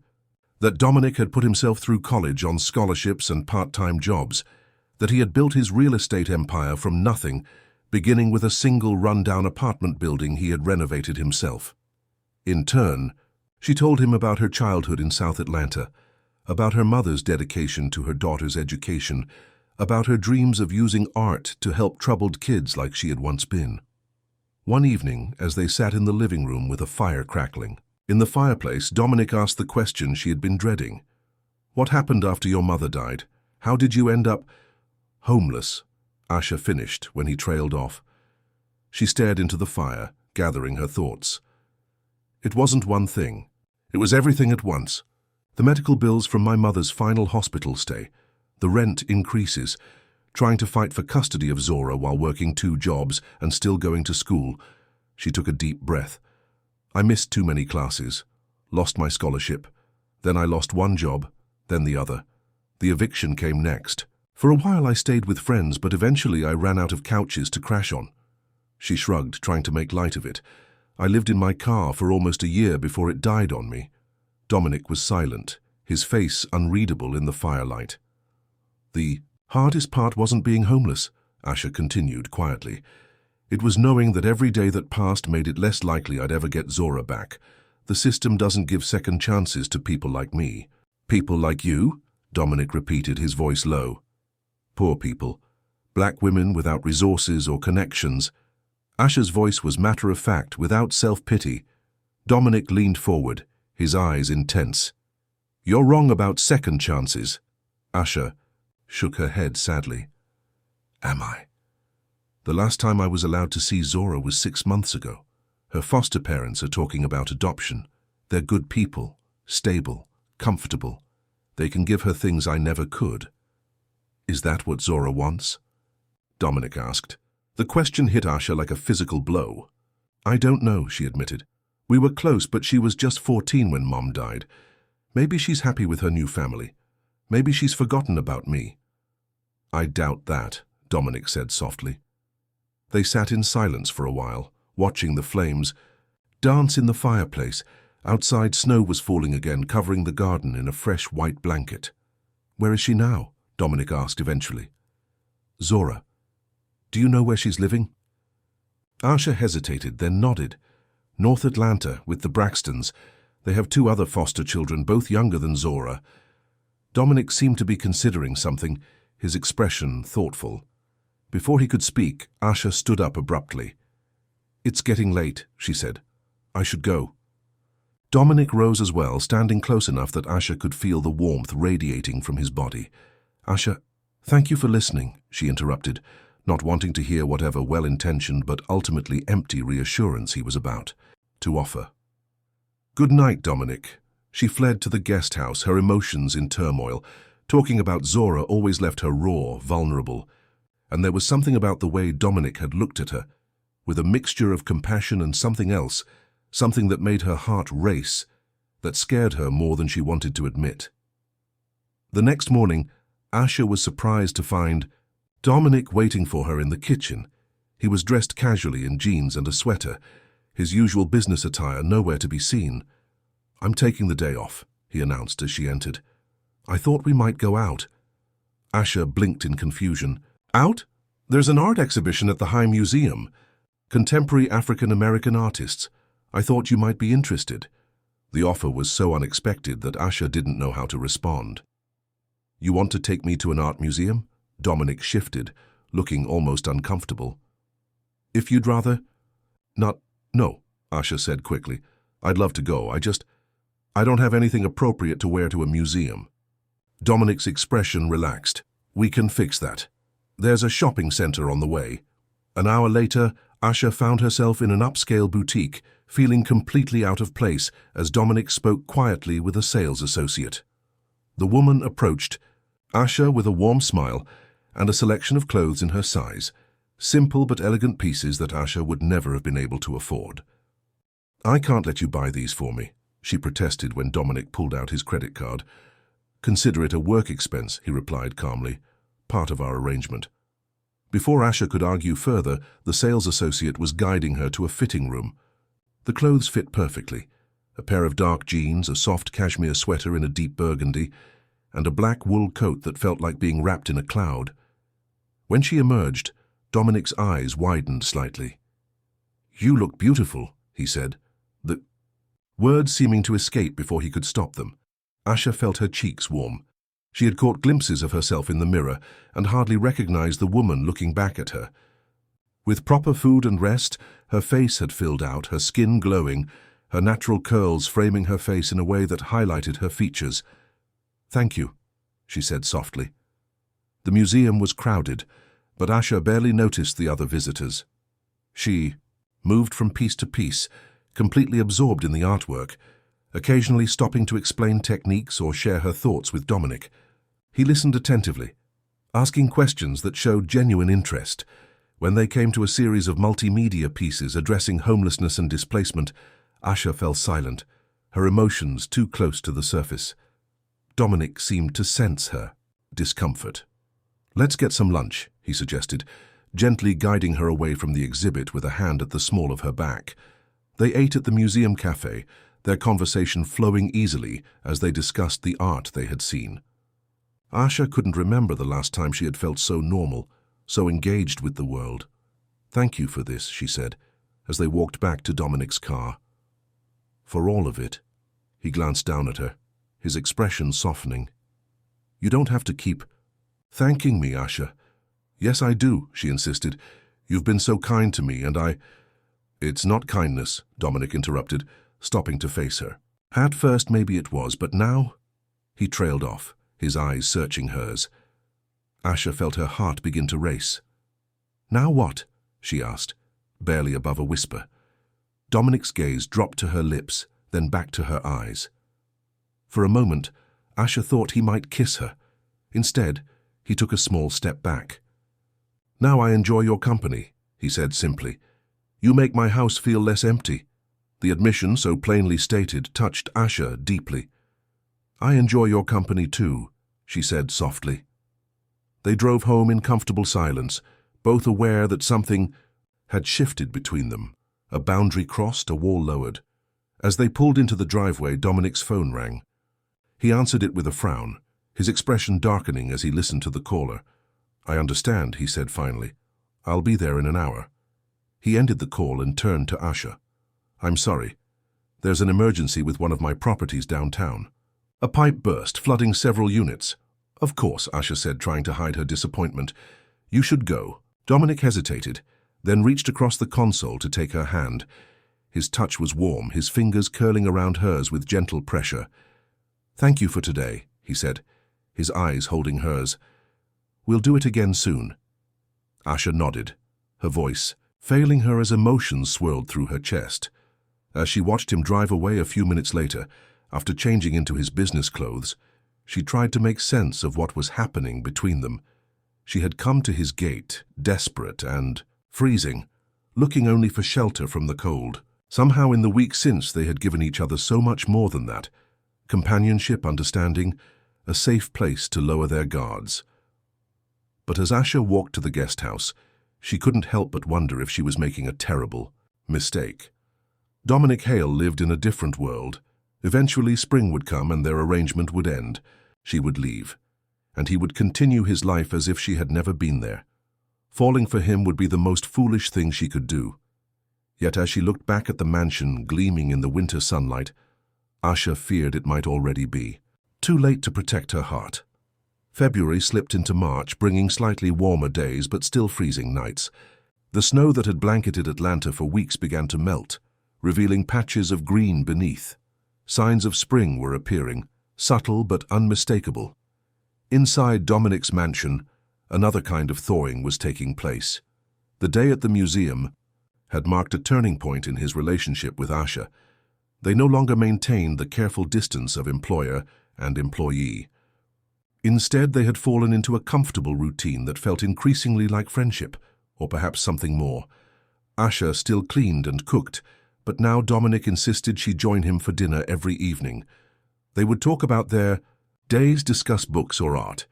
that Dominic had put himself through college on scholarships and part-time jobs, that he had built his real estate empire from nothing, beginning with a single run-down apartment building he had renovated himself. In turn, she told him about her childhood in South Atlanta, about her mother's dedication to her daughter's education, about her dreams of using art to help troubled kids like she had once been. One evening, as they sat in the living room with a fire crackling, in the fireplace, Dominic asked the question she had been dreading. "What happened after your mother died? How did you end up homeless?" Asha finished when he trailed off. She stared into the fire, gathering her thoughts. "It wasn't one thing. It was everything at once. The medical bills from my mother's final hospital stay, the rent increases, trying to fight for custody of Zora while working 2 jobs and still going to school." She took a deep breath. "I missed too many classes, lost my scholarship. Then I lost one job, then the other. The eviction came next. For a while I stayed with friends, but eventually I ran out of couches to crash on." She shrugged, trying to make light of it. "I lived in my car for almost a year before it died on me." Dominic was silent, his face unreadable in the firelight. "The hardest part wasn't being homeless," Asha continued quietly. "It was knowing that every day that passed made it less likely I'd ever get Zora back. The system doesn't give second chances to people like me." "People like you?" Dominic repeated, his voice low. "Poor people. Black women without resources or connections." Asha's voice was matter-of-fact, without self-pity. Dominic leaned forward, his eyes intense. "You're wrong about second chances." Asha shook her head sadly. "Am I? The last time I was allowed to see Zora was 6 months ago. Her foster parents are talking about adoption. They're good people, stable, comfortable. They can give her things I never could." "Is that what Zora wants?" Dominic asked. The question hit Asha like a physical blow. "I don't know," she admitted. "We were close, but she was just 14 when Mom died. Maybe she's happy with her new family. Maybe she's forgotten about me." "I doubt that," Dominic said softly. They sat in silence for a while, watching the flames dance in the fireplace. Outside, snow was falling again, covering the garden in a fresh white blanket. "Where is she now?" Dominic asked eventually. "Zora. Do you know where she's living?" Asha hesitated, then nodded. "North Atlanta, with the Braxtons. They have 2 other foster children, both younger than Zora." Dominic seemed to be considering something, his expression thoughtful. Before he could speak, Asha stood up abruptly. "It's getting late," she said. "I should go." Dominic rose as well, standing close enough that Asha could feel the warmth radiating from his body. "Asha, thank you for listening," she interrupted, not wanting to hear whatever well-intentioned but ultimately empty reassurance he was about to offer. "Good night, Dominic." She fled to the guest house, her emotions in turmoil. Talking about Zora always left her raw, vulnerable. And there was something about the way Dominic had looked at her, with a mixture of compassion and something else, something that made her heart race, that scared her more than she wanted to admit. The next morning, Asha was surprised to find Dominic waiting for her in the kitchen. He was dressed casually in jeans and a sweater, his usual business attire nowhere to be seen. "I'm taking the day off," he announced as she entered. "I thought we might go out." Asha blinked in confusion. "Out? There's an art exhibition at the High Museum. Contemporary African-American artists. I thought you might be interested." The offer was so unexpected that Asha didn't know how to respond. "You want to take me to an art museum?" Dominic shifted, looking almost uncomfortable. "If you'd rather—" No, Asha said quickly. "I'd love to go, I don't have anything appropriate to wear to a museum." Dominic's expression relaxed. "We can fix that. There's a shopping center on the way." An hour later, Asha found herself in an upscale boutique, feeling completely out of place as Dominic spoke quietly with a sales associate. The woman approached, Asha with a warm smile and a selection of clothes in her size, simple but elegant pieces that Asha would never have been able to afford. "I can't let you buy these for me," she protested when Dominic pulled out his credit card. "Consider it a work expense," he replied calmly, "part of our arrangement." Before Asha could argue further, the sales associate was guiding her to a fitting room. The clothes fit perfectly. A pair of dark jeans, a soft cashmere sweater in a deep burgundy, and a black wool coat that felt like being wrapped in a cloud. When she emerged, Dominic's eyes widened slightly. "You look beautiful," he said, the words seeming to escape before he could stop them. Asha felt her cheeks warm. She had caught glimpses of herself in the mirror and hardly recognized the woman looking back at her. With proper food and rest, her face had filled out, her skin glowing, her natural curls framing her face in a way that highlighted her features. "Thank you," she said softly. The museum was crowded, but Asha barely noticed the other visitors. She moved from piece to piece, completely absorbed in the artwork, occasionally stopping to explain techniques or share her thoughts with Dominic. He listened attentively, asking questions that showed genuine interest. When they came to a series of multimedia pieces addressing homelessness and displacement, Asha fell silent, her emotions too close to the surface. Dominic seemed to sense her discomfort. "Let's get some lunch," he suggested, gently guiding her away from the exhibit with a hand at the small of her back. They ate at the museum cafe, their conversation flowing easily as they discussed the art they had seen. Asha couldn't remember the last time she had felt so normal, so engaged with the world. "Thank you for this," she said, as they walked back to Dominic's car. "For all of it." He glanced down at her, his expression softening. "You don't have to keep thanking me, Asha." "Yes, I do," she insisted. "You've been so kind to me, and I—" "It's not kindness," Dominic interrupted, stopping to face her. "At first maybe it was, but now—" He trailed off, his eyes searching hers. Asha felt her heart begin to race. "Now what?" she asked, barely above a whisper. Dominic's gaze dropped to her lips, then back to her eyes. For a moment, Asha thought he might kiss her. Instead, he took a small step back. "Now I enjoy your company," he said simply. "You make my house feel less empty." The admission, so plainly stated, touched Asha deeply. "I enjoy your company too," she said softly. They drove home in comfortable silence, both aware that something had shifted between them. A boundary crossed, a wall lowered. As they pulled into the driveway, Dominic's phone rang. He answered it with a frown, his expression darkening as he listened to the caller. "I understand," he said finally. "I'll be there in an hour." He ended the call and turned to Asha. "I'm sorry. There's an emergency with one of my properties downtown." A pipe burst, flooding several units. "Of course," Asha said, trying to hide her disappointment. "You should go." Dominic hesitated, then reached across the console to take her hand. His touch was warm, his fingers curling around hers with gentle pressure. "Thank you for today," he said, his eyes holding hers. "We'll do it again soon." Asha nodded, her voice failing her as emotions swirled through her chest. As she watched him drive away a few minutes later, after changing into his business clothes, she tried to make sense of what was happening between them. She had come to his gate, desperate and freezing, looking only for shelter from the cold. Somehow in the week since they had given each other so much more than that. Companionship, understanding, a safe place to lower their guards. But as Asha walked to the guest house, she couldn't help but wonder if she was making a terrible mistake. Dominic Hale lived in a different world. Eventually spring would come and their arrangement would end. She would leave, and he would continue his life as if she had never been there. Falling for him would be the most foolish thing she could do. Yet as she looked back at the mansion gleaming in the winter sunlight, Asha feared it might already be too late to protect her heart. February slipped into March, bringing slightly warmer days but still freezing nights. The snow that had blanketed Atlanta for weeks began to melt, revealing patches of green beneath. Signs of spring were appearing, subtle but unmistakable. Inside Dominic's mansion, another kind of thawing was taking place. The day at the museum had marked a turning point in his relationship with Asha. They no longer maintained the careful distance of employer and employee. Instead, they had fallen into a comfortable routine that felt increasingly like friendship, or perhaps something more. Asha still cleaned and cooked, but now Dominic insisted she join him for dinner every evening. They would talk about their days, discuss books or art,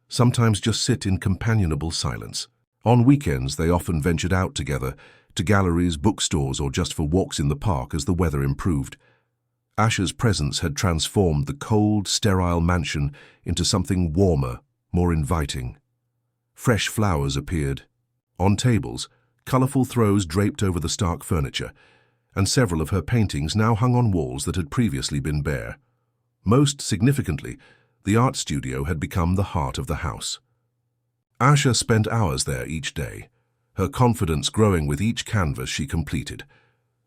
sometimes just sit in companionable silence. On weekends, they often ventured out together, to galleries, bookstores, or just for walks in the park as the weather improved. Asha's presence had transformed the cold, sterile mansion into something warmer, more inviting. Fresh flowers appeared on tables, colorful throws draped over the stark furniture, and several of her paintings now hung on walls that had previously been bare. Most significantly, the art studio had become the heart of the house. Asha spent hours there each day, her confidence growing with each canvas she completed.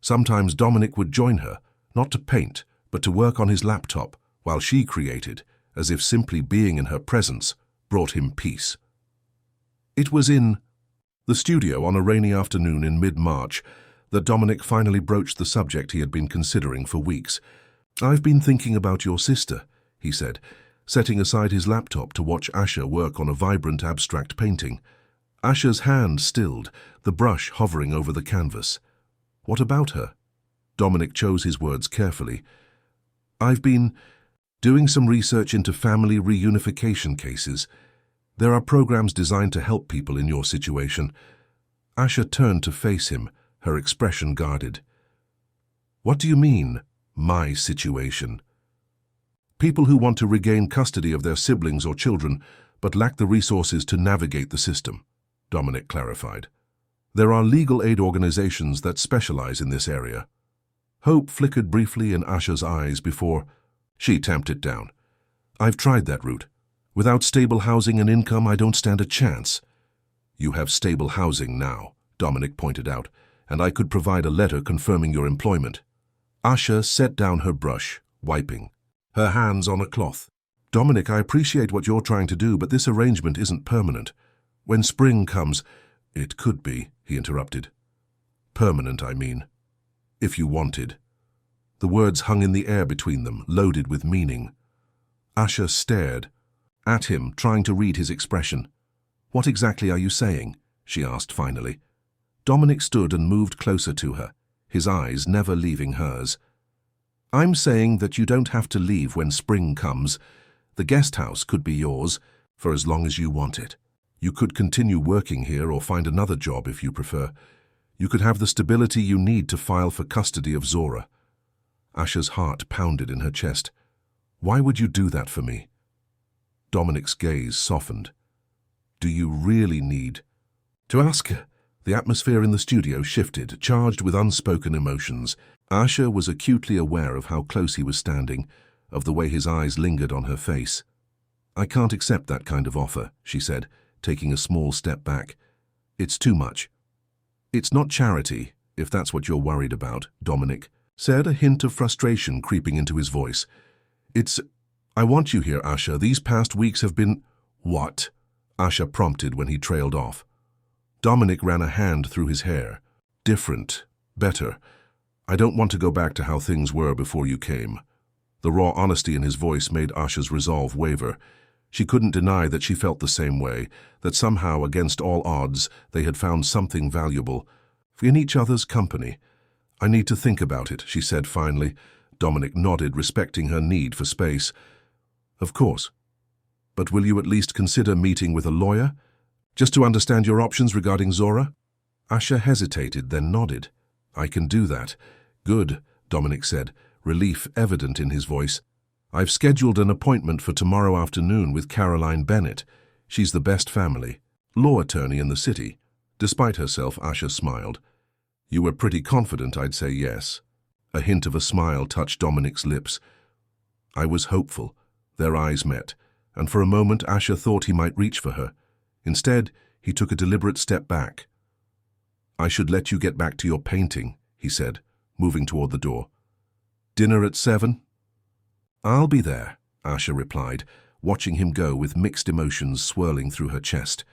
Sometimes Dominic would join her, not to paint, but to work on his laptop, while she created, as if simply being in her presence brought him peace. It was in the studio on a rainy afternoon in mid-March that Dominic finally broached the subject he had been considering for weeks. "I've been thinking about your sister," he said, setting aside his laptop to watch Asha work on a vibrant abstract painting. Asha's hand stilled, the brush hovering over the canvas. "What about her?" Dominic chose his words carefully. "I've been doing some research into family reunification cases. There are programs designed to help people in your situation." Asha turned to face him, her expression guarded. "What do you mean, my situation?" "People who want to regain custody of their siblings or children, but lack the resources to navigate the system," Dominic clarified. "There are legal aid organizations that specialize in this area." Hope flickered briefly in Asha's eyes before she tamped it down. "I've tried that route. Without stable housing and income, I don't stand a chance." "You have stable housing now," Dominic pointed out, "and I could provide a letter confirming your employment." Asha set down her brush, wiping her hands on a cloth. "Dominic, I appreciate what you're trying to do, but this arrangement isn't permanent. When spring comes—" "It could be," he interrupted. "Permanent, I mean. If you wanted." The words hung in the air between them, loaded with meaning. Asha stared at him, trying to read his expression. "What exactly are you saying?" she asked finally. Dominic stood and moved closer to her, his eyes never leaving hers. "I'm saying that you don't have to leave when spring comes. The guest house could be yours for as long as you want it. You could continue working here or find another job if you prefer. You could have the stability you need to file for custody of Zora." Asha's heart pounded in her chest. "Why would you do that for me?" Dominic's gaze softened. "Do you really need to ask her?" The atmosphere in the studio shifted, charged with unspoken emotions. Asha was acutely aware of how close he was standing, of the way his eyes lingered on her face. "I can't accept that kind of offer," she said, taking a small step back. "It's too much." "It's not charity, if that's what you're worried about," Dominic said, a hint of frustration creeping into his voice. I want you here, Asha. These past weeks have been—" "What?" Asha prompted when he trailed off. Dominic ran a hand through his hair. "Different. Better. I don't want to go back to how things were before you came." The raw honesty in his voice made Asha's resolve waver. She couldn't deny that she felt the same way, that somehow, against all odds, they had found something valuable in each other's company. "I need to think about it," she said finally. Dominic nodded, respecting her need for space. "Of course. But will you at least consider meeting with a lawyer? Just to understand your options regarding Zora?" Asha hesitated, then nodded. "I can do that." "Good," Dominic said, relief evident in his voice. "I've scheduled an appointment for tomorrow afternoon with Caroline Bennett. She's the best family law attorney in the city." Despite herself, Asha smiled. "You were pretty confident I'd say yes." A hint of a smile touched Dominic's lips. "I was hopeful." Their eyes met, and for a moment Asha thought he might reach for her. Instead, he took a deliberate step back. "I should let you get back to your painting," he said, moving toward the door. "Dinner at 7? "I'll be there," Asha replied, watching him go with mixed emotions swirling through her chest.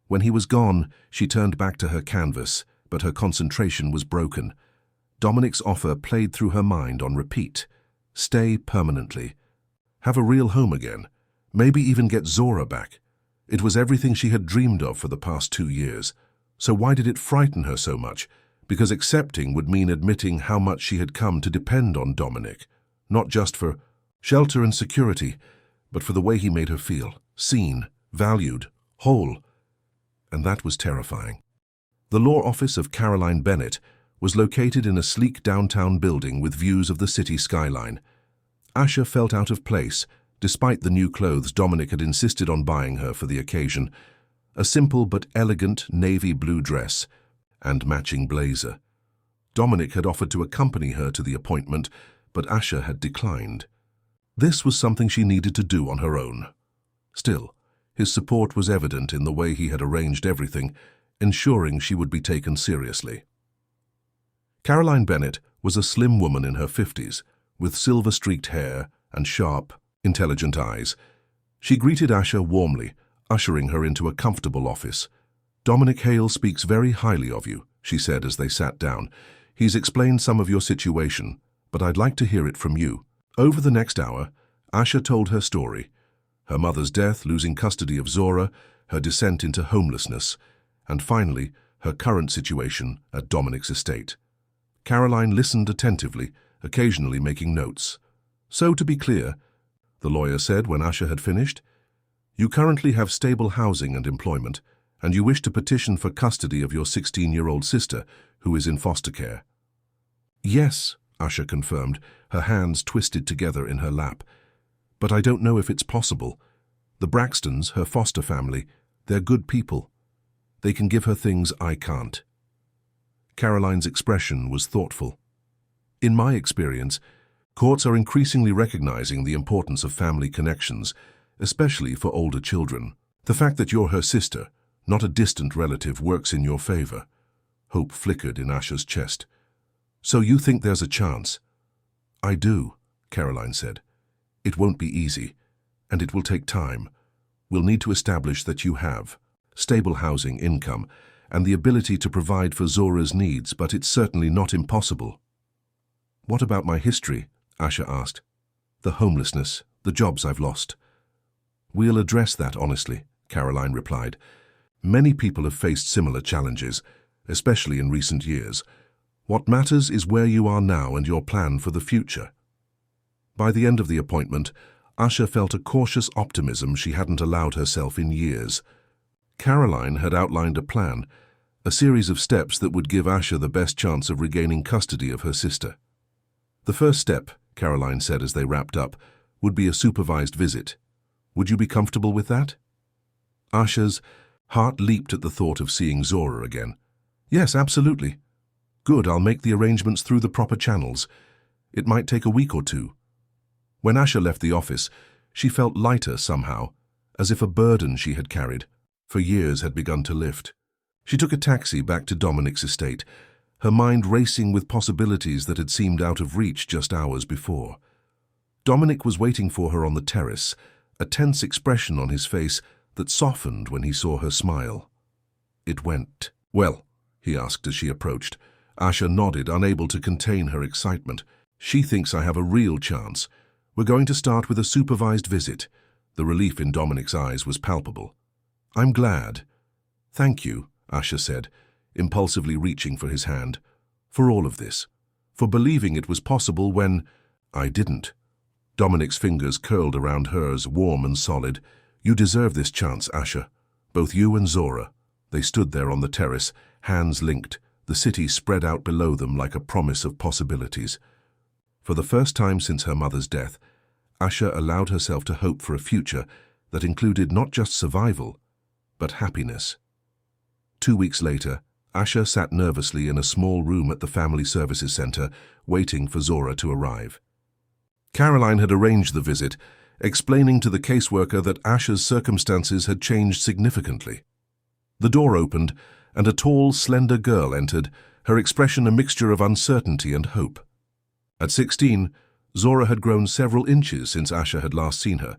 When he was gone, she turned back to her canvas, but her concentration was broken. Dominic's offer played through her mind on repeat. Stay permanently. Have a real home again. Maybe even get Zora back. It was everything she had dreamed of for the past 2 years. So why did it frighten her so much? Because accepting would mean admitting how much she had come to depend on Dominic. Not just for shelter and security, but for the way he made her feel. Seen, valued, whole. And that was terrifying. The law office of Caroline Bennett was located in a sleek downtown building with views of the city skyline. Asha felt out of place, despite the new clothes Dominic had insisted on buying her for the occasion. A simple but elegant navy blue dress and matching blazer. Dominic had offered to accompany her to the appointment, but Asha had declined. This was something she needed to do on her own. Still, his support was evident in the way he had arranged everything, ensuring she would be taken seriously. Caroline Bennett was a slim woman in her 50s, with silver-streaked hair and sharp, intelligent eyes. She greeted Asha warmly, ushering her into a comfortable office. "Dominic Hale speaks very highly of you," she said as they sat down. "He's explained some of your situation, but I'd like to hear it from you." Over the next hour, Asha told her story. Her mother's death, losing custody of Zora, her descent into homelessness, and finally, her current situation at Dominic's estate. Caroline listened attentively, occasionally making notes. "So, to be clear," the lawyer said when Asha had finished, "you currently have stable housing and employment, and you wish to petition for custody of your 16-year-old sister, who is in foster care." "Yes," Asha confirmed, her hands twisted together in her lap. "But I don't know if it's possible. The Braxtons, her foster family, they're good people. They can give her things I can't." Caroline's expression was thoughtful. "In my experience, courts are increasingly recognizing the importance of family connections, especially for older children. The fact that you're her sister, not a distant relative, works in your favor." Hope flickered in Asha's chest. "So you think there's a chance?" "I do," Caroline said. "It won't be easy, and it will take time. We'll need to establish that you have stable housing, income, and the ability to provide for Zora's needs, but it's certainly not impossible." "What about my history?" Asha asked. "The homelessness, the jobs I've lost." "We'll address that honestly," Caroline replied. "Many people have faced similar challenges, especially in recent years. What matters is where you are now and your plan for the future." By the end of the appointment, Asha felt a cautious optimism she hadn't allowed herself in years. Caroline had outlined a plan, a series of steps that would give Asha the best chance of regaining custody of her sister. "The first step," Caroline said as they wrapped up, "would be a supervised visit. Would you be comfortable with that?" Asha's heart leaped at the thought of seeing Zora again. "Yes, absolutely." "Good, I'll make the arrangements through the proper channels. It might take a week or two." When Asha left the office, she felt lighter somehow, as if a burden she had carried for years had begun to lift. She took a taxi back to Dominic's estate, her mind racing with possibilities that had seemed out of reach just hours before. Dominic was waiting for her on the terrace, a tense expression on his face that softened when he saw her smile. "It went well?" he asked as she approached. Asha nodded, unable to contain her excitement. "She thinks I have a real chance. We're going to start with a supervised visit." The relief in Dominic's eyes was palpable. "I'm glad." "Thank you," Asha said, impulsively reaching for his hand. "For all of this. For believing it was possible when I didn't." Dominic's fingers curled around hers, warm and solid. "You deserve this chance, Asha. Both you and Zora." They stood there on the terrace, hands linked, the city spread out below them like a promise of possibilities. For the first time since her mother's death, Asha allowed herself to hope for a future that included not just survival, but happiness. 2 weeks later, Asha sat nervously in a small room at the Family Services Center, waiting for Zora to arrive. Caroline had arranged the visit, explaining to the caseworker that Asha's circumstances had changed significantly. The door opened, and a tall, slender girl entered, her expression a mixture of uncertainty and hope. At 16, Zora had grown several inches since Asha had last seen her,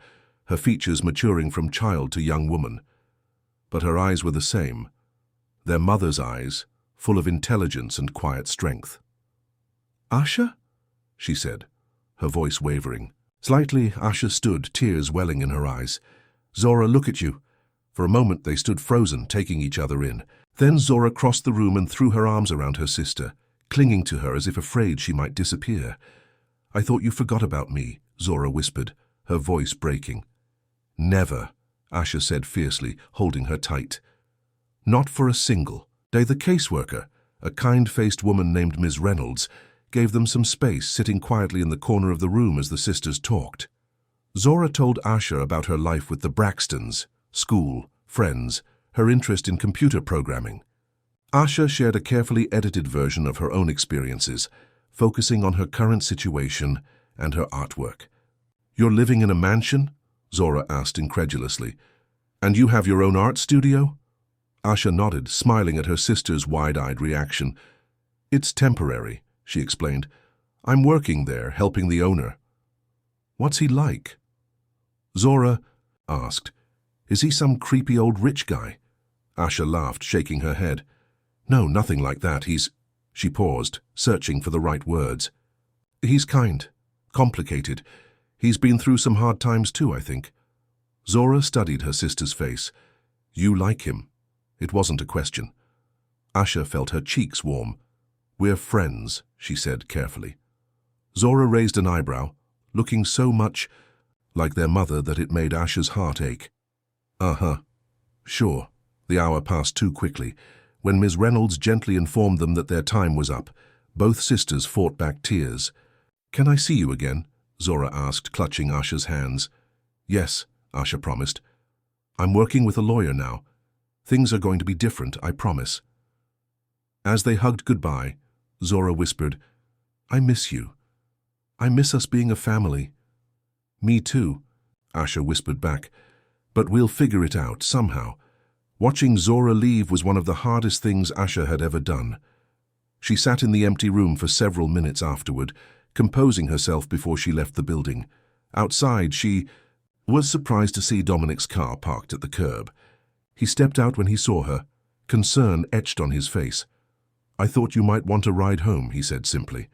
her features maturing from child to young woman. But her eyes were the same, their mother's eyes, full of intelligence and quiet strength. "Asha?" she said, her voice wavering. Slightly, Asha stood, tears welling in her eyes. "Zora, look at you." For a moment they stood frozen, taking each other in. Then Zora crossed the room and threw her arms around her sister, clinging to her as if afraid she might disappear. "I thought you forgot about me," Zora whispered, her voice breaking. "Never," Asha said fiercely, holding her tight. "Not for a single day." The caseworker, a kind-faced woman named Ms. Reynolds, gave them some space, sitting quietly in the corner of the room as the sisters talked. Zora told Asha about her life with the Braxtons, school, friends, her interest in computer programming. Asha shared a carefully edited version of her own experiences, focusing on her current situation and her artwork. "You're living in a mansion?" Zora asked incredulously. "And you have your own art studio?" Asha nodded, smiling at her sister's wide-eyed reaction. "It's temporary," she explained. "I'm working there, helping the owner." "What's he like?" Zora asked. "Is he some creepy old rich guy?" Asha laughed, shaking her head. "No, nothing like that. She paused, searching for the right words. "He's kind, complicated. He's been through some hard times too, I think." Zora studied her sister's face. "You like him?" It wasn't a question. Asha felt her cheeks warm. "We're friends," she said carefully. Zora raised an eyebrow, looking so much like their mother that it made Asha's heart ache. "Uh-huh. Sure." The hour passed too quickly. When Ms. Reynolds gently informed them that their time was up, both sisters fought back tears. "Can I see you again?" Zora asked, clutching Asha's hands. "Yes," Asha promised. "I'm working with a lawyer now. Things are going to be different, I promise." As they hugged goodbye, Zora whispered, "I miss you. I miss us being a family." "Me too," Asha whispered back. "But we'll figure it out, somehow." Watching Zora leave was one of the hardest things Asha had ever done. She sat in the empty room for several minutes afterward, composing herself before she left the building. Outside, she was surprised to see Dominic's car parked at the curb. He stepped out when he saw her, concern etched on his face. "I thought you might want a ride home," he said simply.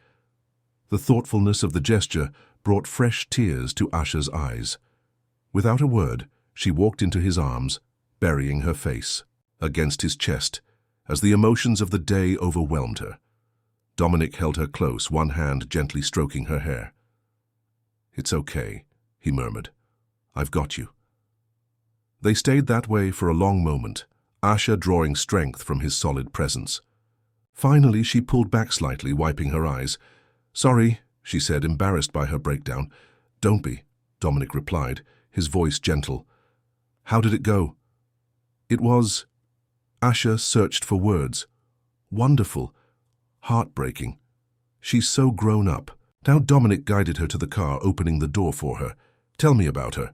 The thoughtfulness of the gesture brought fresh tears to Asha's eyes. Without a word, she walked into his arms, burying her face against his chest as the emotions of the day overwhelmed her. Dominic held her close, one hand gently stroking her hair. "It's okay," he murmured. "I've got you." They stayed that way for a long moment, Asha drawing strength from his solid presence. Finally, she pulled back slightly, wiping her eyes. "Sorry," she said, embarrassed by her breakdown. "Don't be," Dominic replied, his voice gentle. "How did it go?" "It was—" Asha searched for words. "Wonderful. Heartbreaking. She's so grown up." Now Dominic guided her to the car, opening the door for her. "Tell me about her."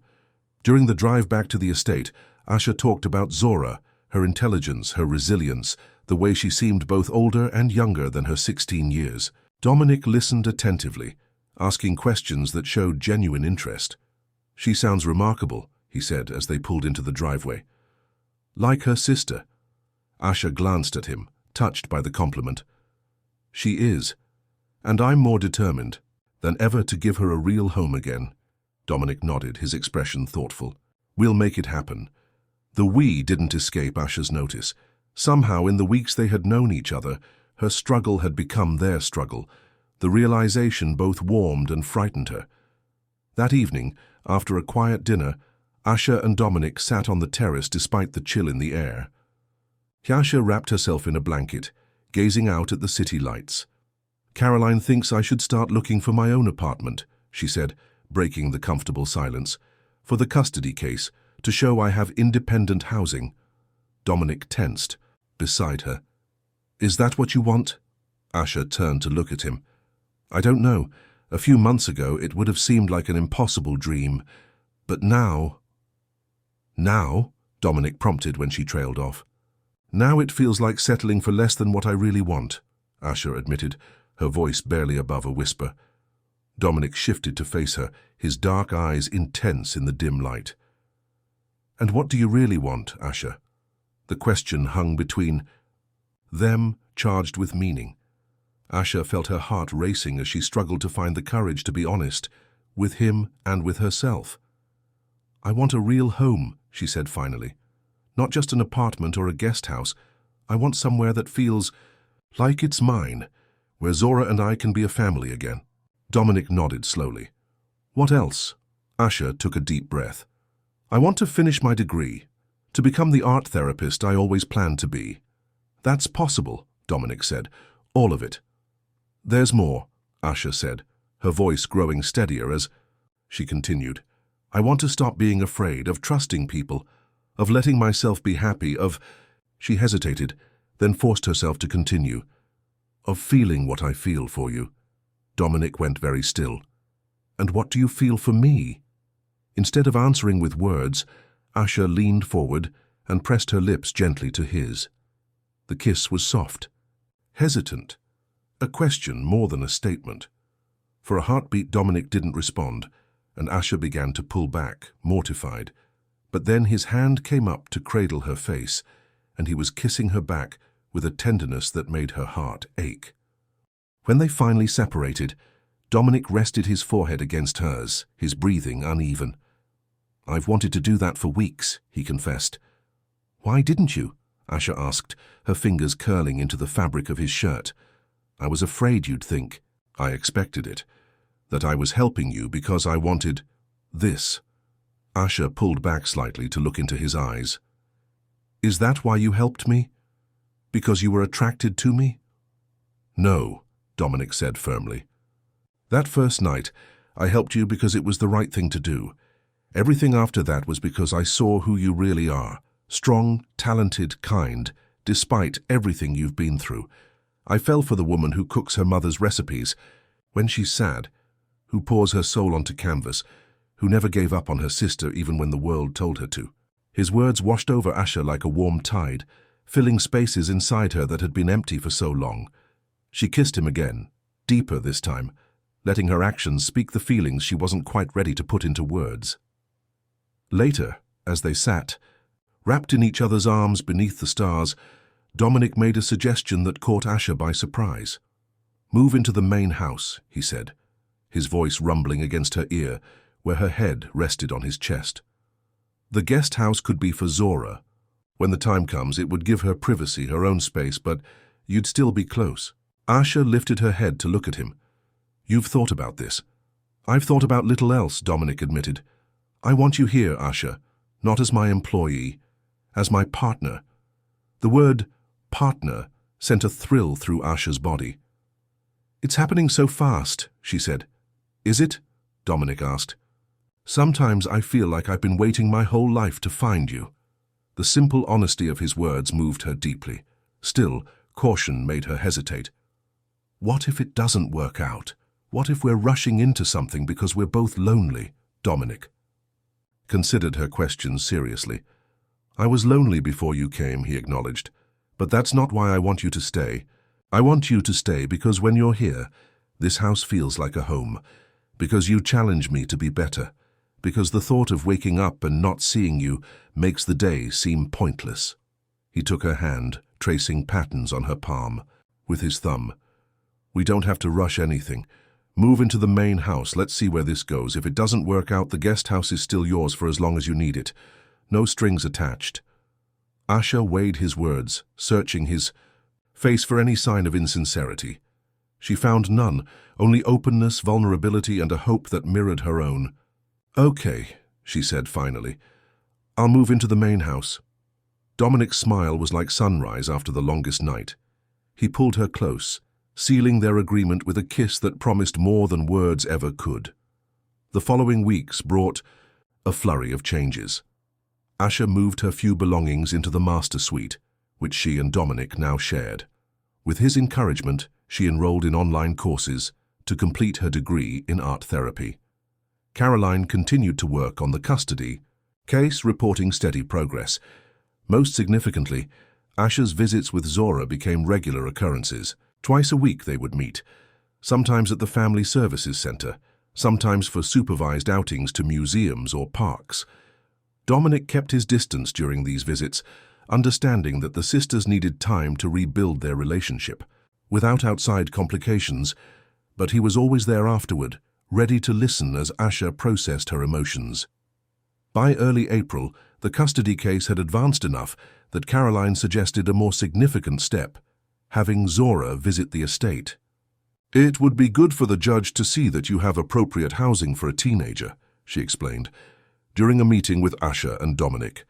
During the drive back to the estate, Asha talked about Zora, her intelligence, her resilience, the way she seemed both older and younger than her 16 years. Dominic listened attentively, asking questions that showed genuine interest. "She sounds remarkable," he said as they pulled into the driveway. "Like her sister." Asha glanced at him, touched by the compliment. "She is, and I'm more determined than ever to give her a real home again." Dominic nodded, his expression thoughtful. "We'll make it happen." The "we" didn't escape Asha's notice. Somehow, in the weeks they had known each other, her struggle had become their struggle. The realization both warmed and frightened her. That evening, after a quiet dinner, Asha and Dominic sat on the terrace despite the chill in the air. Asha wrapped herself in a blanket, gazing out at the city lights. "Caroline thinks I should start looking for my own apartment," she said, breaking the comfortable silence. "For the custody case, to show I have independent housing." Dominic tensed, beside her. "Is that what you want?" Asha turned to look at him. "I don't know. A few months ago it would have seemed like an impossible dream. But now—" "Now?" Dominic prompted when she trailed off. "Now it feels like settling for less than what I really want," Asha admitted, her voice barely above a whisper. Dominic shifted to face her, his dark eyes intense in the dim light. "And what do you really want, Asha?" The question hung between them, charged with meaning. Asha felt her heart racing as she struggled to find the courage to be honest, with him and with herself. "I want a real home," she said finally. "Not just an apartment or a guest house. I want somewhere that feels like it's mine, where Zora and I can be a family again." Dominic nodded slowly. "What else?" Asha took a deep breath. "I want to finish my degree, to become the art therapist I always planned to be." "That's possible," Dominic said. "All of it." "There's more," Asha said, her voice growing steadier as she continued. "I want to stop being afraid of trusting people, of letting myself be happy, of—" She hesitated, then forced herself to continue. "Of feeling what I feel for you." Dominic went very still. "And what do you feel for me?" Instead of answering with words, Asha leaned forward and pressed her lips gently to his. The kiss was soft, hesitant, a question more than a statement. For a heartbeat, Dominic didn't respond, and Asha began to pull back, mortified. But then his hand came up to cradle her face, and he was kissing her back with a tenderness that made her heart ache. When they finally separated, Dominic rested his forehead against hers, his breathing uneven. "I've wanted to do that for weeks," he confessed. "Why didn't you?" Asha asked, her fingers curling into the fabric of his shirt. "I was afraid you'd think—" "I expected it. That I was helping you because I wanted this." Asha pulled back slightly to look into his eyes. "Is that why you helped me? Because you were attracted to me?" "No," Dominic said firmly. "That first night, I helped you because it was the right thing to do. Everything after that was because I saw who you really are. Strong, talented, kind, despite everything you've been through. I fell for the woman who cooks her mother's recipes when she's sad, who pours her soul onto canvas, who never gave up on her sister even when the world told her to." His words washed over Asha like a warm tide, filling spaces inside her that had been empty for so long. She kissed him again, deeper this time, letting her actions speak the feelings she wasn't quite ready to put into words. Later, as they sat, wrapped in each other's arms beneath the stars, Dominic made a suggestion that caught Asha by surprise. "Move into the main house," he said, his voice rumbling against her ear, where her head rested on his chest. "The guest house could be for Zora. When the time comes, it would give her privacy, her own space, but you'd still be close." Asha lifted her head to look at him. "You've thought about this." "I've thought about little else," Dominic admitted. "I want you here, Asha, not as my employee, as my partner." The word partner sent a thrill through Asha's body. "It's happening so fast," she said. "Is it?" Dominic asked. "Sometimes I feel like I've been waiting my whole life to find you." The simple honesty of his words moved her deeply. Still, caution made her hesitate. "What if it doesn't work out?" What if we're rushing into something because we're both lonely? Dominic considered her questions seriously. I was lonely before you came, he acknowledged. But that's not why I want you to stay. I want you to stay because when you're here, this house feels like a home. Because you challenge me to be better. Because the thought of waking up and not seeing you makes the day seem pointless. He took her hand, tracing patterns on her palm, with his thumb. We don't have to rush anything. Move into the main house. Let's see where this goes. If it doesn't work out, the guest house is still yours for as long as you need it. No strings attached. Asha weighed his words, searching his face for any sign of insincerity. She found none, only openness, vulnerability, and a hope that mirrored her own. Okay, she said finally. I'll move into the main house. Dominic's smile was like sunrise after the longest night. He pulled her close, sealing their agreement with a kiss that promised more than words ever could. The following weeks brought a flurry of changes. Asha moved her few belongings into the master suite, which she and Dominic now shared. With his encouragement, she enrolled in online courses to complete her degree in art therapy. Caroline continued to work on the custody case, reporting steady progress. Most significantly, Asha's visits with Zora became regular occurrences. Twice a week they would meet, sometimes at the Family Services Center, sometimes for supervised outings to museums or parks. Dominic kept his distance during these visits, understanding that the sisters needed time to rebuild their relationship, without outside complications, but he was always there afterward, ready to listen as Asha processed her emotions. By early April, the custody case had advanced enough that Caroline suggested a more significant step, having Zora visit the estate. It would be good for the judge to see that you have appropriate housing for a teenager, she explained, during a meeting with Asha and Dominic.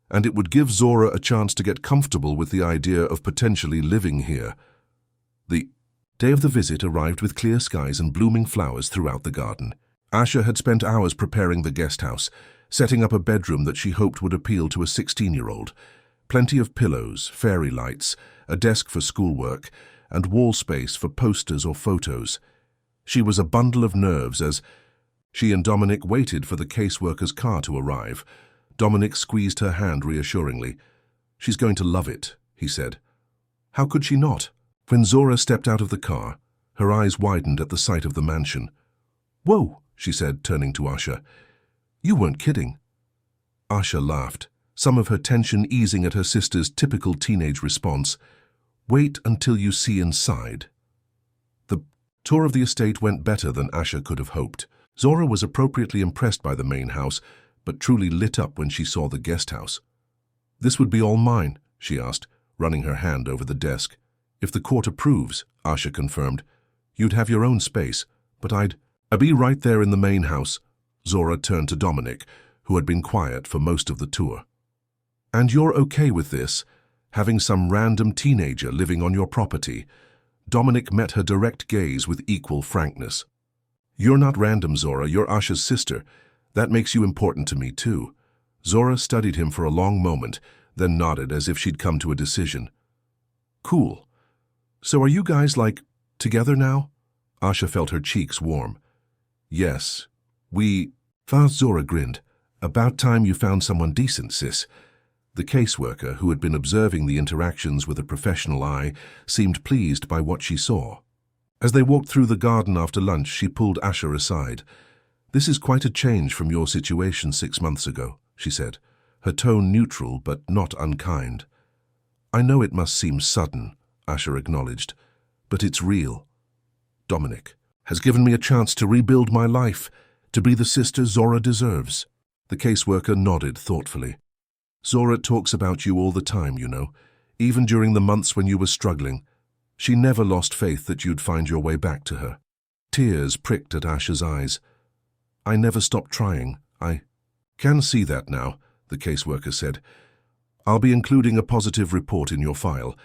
And it would give Zora a chance to get comfortable with the idea of potentially living here. The day of the visit arrived with clear skies and blooming flowers throughout the garden. Asha had spent hours preparing the guest house, setting up a bedroom that she hoped would appeal to a 16-year-old. Plenty of pillows, fairy lights, a desk for schoolwork, and wall space for posters or photos. She was a bundle of nerves as she and Dominic waited for the caseworker's car to arrive. Dominic squeezed her hand reassuringly. She's going to love it, he said. How could she not? When Zora stepped out of the car, her eyes widened at the sight of the mansion. Whoa, she said, turning to Asha. You weren't kidding. Asha laughed, some of her tension easing at her sister's typical teenage response. Wait until you see inside. The tour of the estate went better than Asha could have hoped. Zora was appropriately impressed by the main house, but truly lit up when she saw the guest house. This would be all mine, she asked, running her hand over the desk. If the court approves, Asha confirmed, you'd have your own space, but I'd be right there in the main house. Zora turned to Dominic, who had been quiet for most of the tour. And you're okay with this, having some random teenager living on your property? Dominic met her direct gaze with equal frankness. You're not random, Zora, you're Asha's sister. That makes you important to me, too. Zora studied him for a long moment, then nodded as if she'd come to a decision. Cool. So are you guys, together now? Asha felt her cheeks warm. Yes. Zora grinned. About time you found someone decent, sis. The caseworker, who had been observing the interactions with a professional eye, seemed pleased by what she saw. As they walked through the garden after lunch, she pulled Asha aside. This is quite a change from your situation 6 months ago, she said, her tone neutral but not unkind. I know it must seem sudden, Asha acknowledged, but it's real. Dominic has given me a chance to rebuild my life, to be the sister Zora deserves. The caseworker nodded thoughtfully. Zora talks about you all the time, you know, even during the months when you were struggling. She never lost faith that you'd find your way back to her. Tears pricked at Asha's eyes. I never stopped trying. I can see that now, the caseworker said. I'll be including a positive report in your file.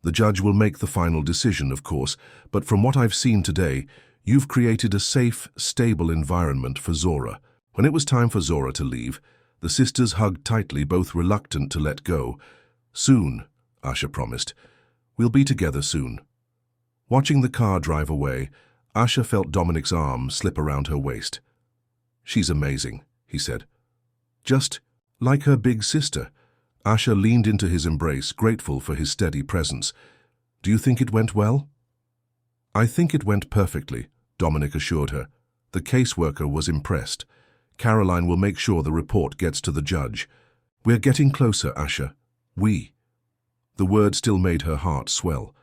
The judge will make the final decision, of course, but from what I've seen today, you've created a safe, stable environment for Zora. When it was time for Zora to leave, the sisters hugged tightly, both reluctant to let go. Soon, Asha promised. We'll be together soon. Watching the car drive away, Asha felt Dominic's arm slip around her waist. "She's amazing," he said. "Just like her big sister." Asha leaned into his embrace, grateful for his steady presence. "Do you think it went well?" "I think it went perfectly," Dominic assured her. The caseworker was impressed. "Caroline will make sure the report gets to the judge." "We're getting closer, Asha. We." The word still made her heart swell.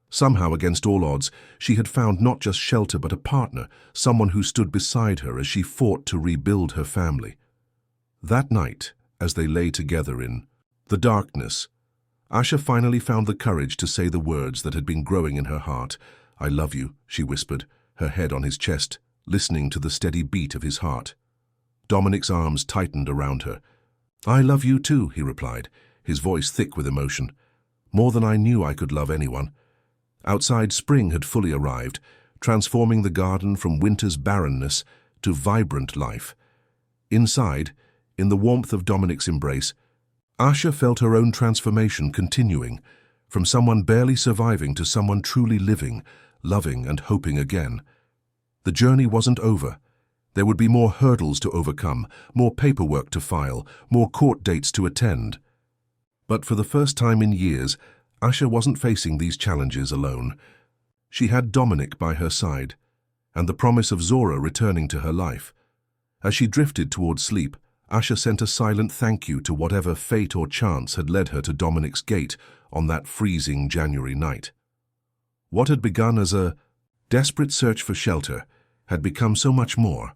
Somehow, against all odds, she had found not just shelter but a partner, someone who stood beside her as she fought to rebuild her family. That night, as they lay together in the darkness, Asha finally found the courage to say the words that had been growing in her heart. "I love you," she whispered, her head on his chest, listening to the steady beat of his heart. Dominic's arms tightened around her. "I love you too," he replied, his voice thick with emotion. "More than I knew I could love anyone." Outside, spring had fully arrived, transforming the garden from winter's barrenness to vibrant life. Inside, in the warmth of Dominic's embrace, Asha felt her own transformation continuing, from someone barely surviving to someone truly living, loving and hoping again. The journey wasn't over. There would be more hurdles to overcome, more paperwork to file, more court dates to attend. But for the first time in years, Asha wasn't facing these challenges alone. She had Dominic by her side, and the promise of Zora returning to her life. As she drifted towards sleep, Asha sent a silent thank you to whatever fate or chance had led her to Dominic's gate on that freezing January night. What had begun as a desperate search for shelter had become so much more.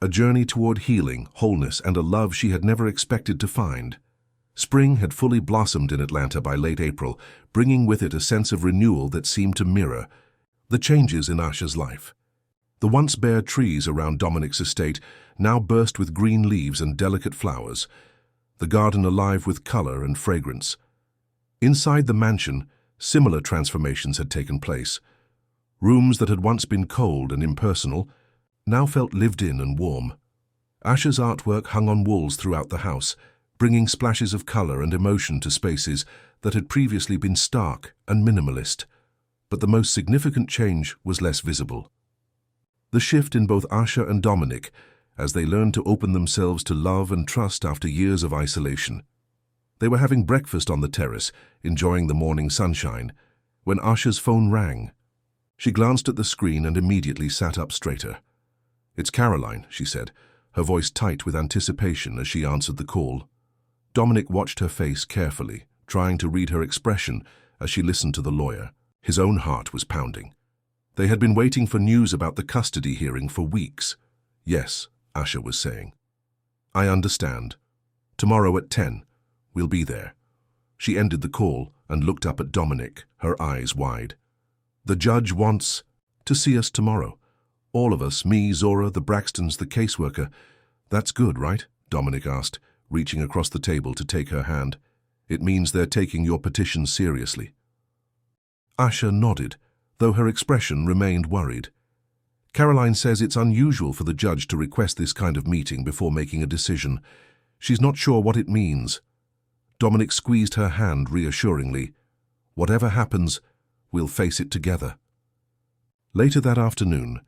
A journey toward healing, wholeness, and a love she had never expected to find. Spring had fully blossomed in Atlanta by late April, bringing with it a sense of renewal that seemed to mirror the changes in Asha's life. The once bare trees around Dominic's estate now burst with green leaves and delicate flowers, the garden alive with color and fragrance. Inside the mansion, similar transformations had taken place. Rooms that had once been cold and impersonal now felt lived in and warm. Asha's artwork hung on walls throughout the house, bringing splashes of color and emotion to spaces that had previously been stark and minimalist. But the most significant change was less visible. The shift in both Asha and Dominic, as they learned to open themselves to love and trust after years of isolation. They were having breakfast on the terrace, enjoying the morning sunshine, when Asha's phone rang. She glanced at the screen and immediately sat up straighter. "It's Caroline," she said, her voice tight with anticipation as she answered the call. Dominic watched her face carefully, trying to read her expression as she listened to the lawyer. His own heart was pounding. They had been waiting for news about the custody hearing for weeks. "Yes," Asha was saying. "I understand. Tomorrow at 10. We'll be there." She ended the call and looked up at Dominic, her eyes wide. "The judge wants to see us tomorrow. All of us, me, Zora, the Braxtons, the caseworker." "That's good, right?" Dominic asked, reaching across the table to take her hand. "It means they're taking your petition seriously." Asha nodded, though her expression remained worried. "Caroline says it's unusual for the judge to request this kind of meeting before making a decision. She's not sure what it means." Dominic squeezed her hand reassuringly. "Whatever happens, we'll face it together." Later that afternoon,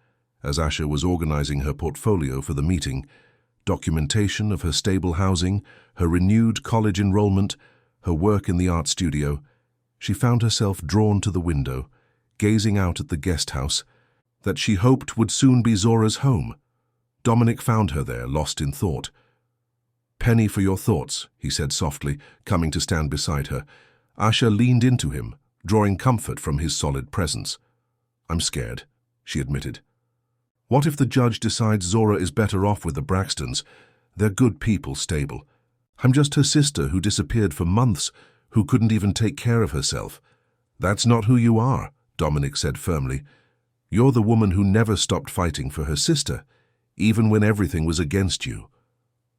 as Asha was organizing her portfolio for the meeting, documentation of her stable housing, her renewed college enrollment, her work in the art studio, she found herself drawn to the window, gazing out at the guest house that she hoped would soon be Zora's home. Dominic found her there, lost in thought. "Penny for your thoughts," he said softly, coming to stand beside her. Asha leaned into him, drawing comfort from his solid presence. "I'm scared," she admitted. "What if the judge decides Zora is better off with the Braxtons? They're good people, stable. I'm just her sister who disappeared for months, who couldn't even take care of herself." "That's not who you are," Dominic said firmly. "You're the woman who never stopped fighting for her sister, even when everything was against you.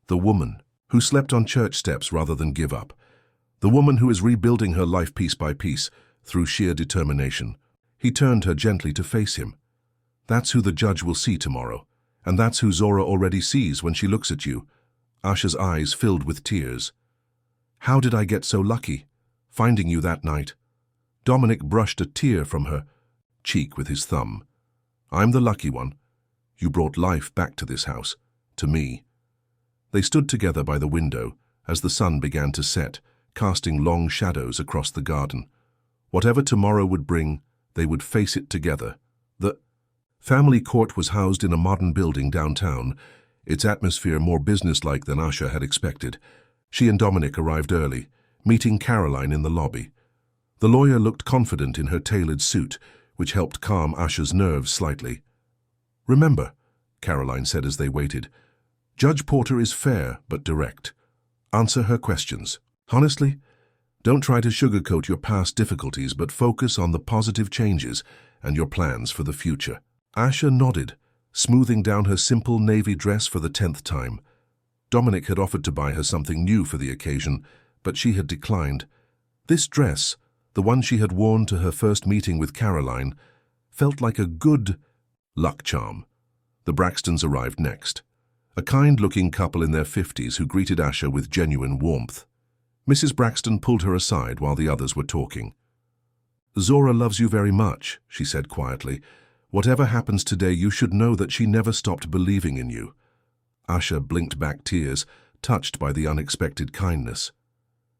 The woman who slept on church steps rather than give up. The woman who is rebuilding her life piece by piece through sheer determination." He turned her gently to face him. "That's who the judge will see tomorrow, and that's who Zora already sees when she looks at you." Asha's eyes filled with tears. "How did I get so lucky, finding you that night?" Dominic brushed a tear from her cheek with his thumb. I'm the lucky one. You brought life back to this house, to me." They stood together by the window as the sun began to set, casting long shadows across the garden. Whatever tomorrow would bring, they would face it together. The family court was housed in a modern building downtown, its atmosphere more businesslike than Asha had expected. She and Dominic arrived early, meeting Caroline in the lobby. The lawyer looked confident in her tailored suit, which helped calm Asha's nerves slightly. "Remember," Caroline said as they waited, "Judge Porter is fair but direct. Answer her questions. Honestly, don't try to sugarcoat your past difficulties, but focus on the positive changes and your plans for the future." Asha nodded, smoothing down her simple navy dress for the 10th time. Dominic had offered to buy her something new for the occasion, but she had declined. This dress, the one she had worn to her first meeting with Caroline, felt like a good luck charm. The Braxtons arrived next, a kind-looking couple in their 50s who greeted Asha with genuine warmth. Mrs. Braxton pulled her aside while the others were talking. "Zora loves you very much," she said quietly. "Whatever happens today, you should know that she never stopped believing in you." Asha blinked back tears, touched by the unexpected kindness.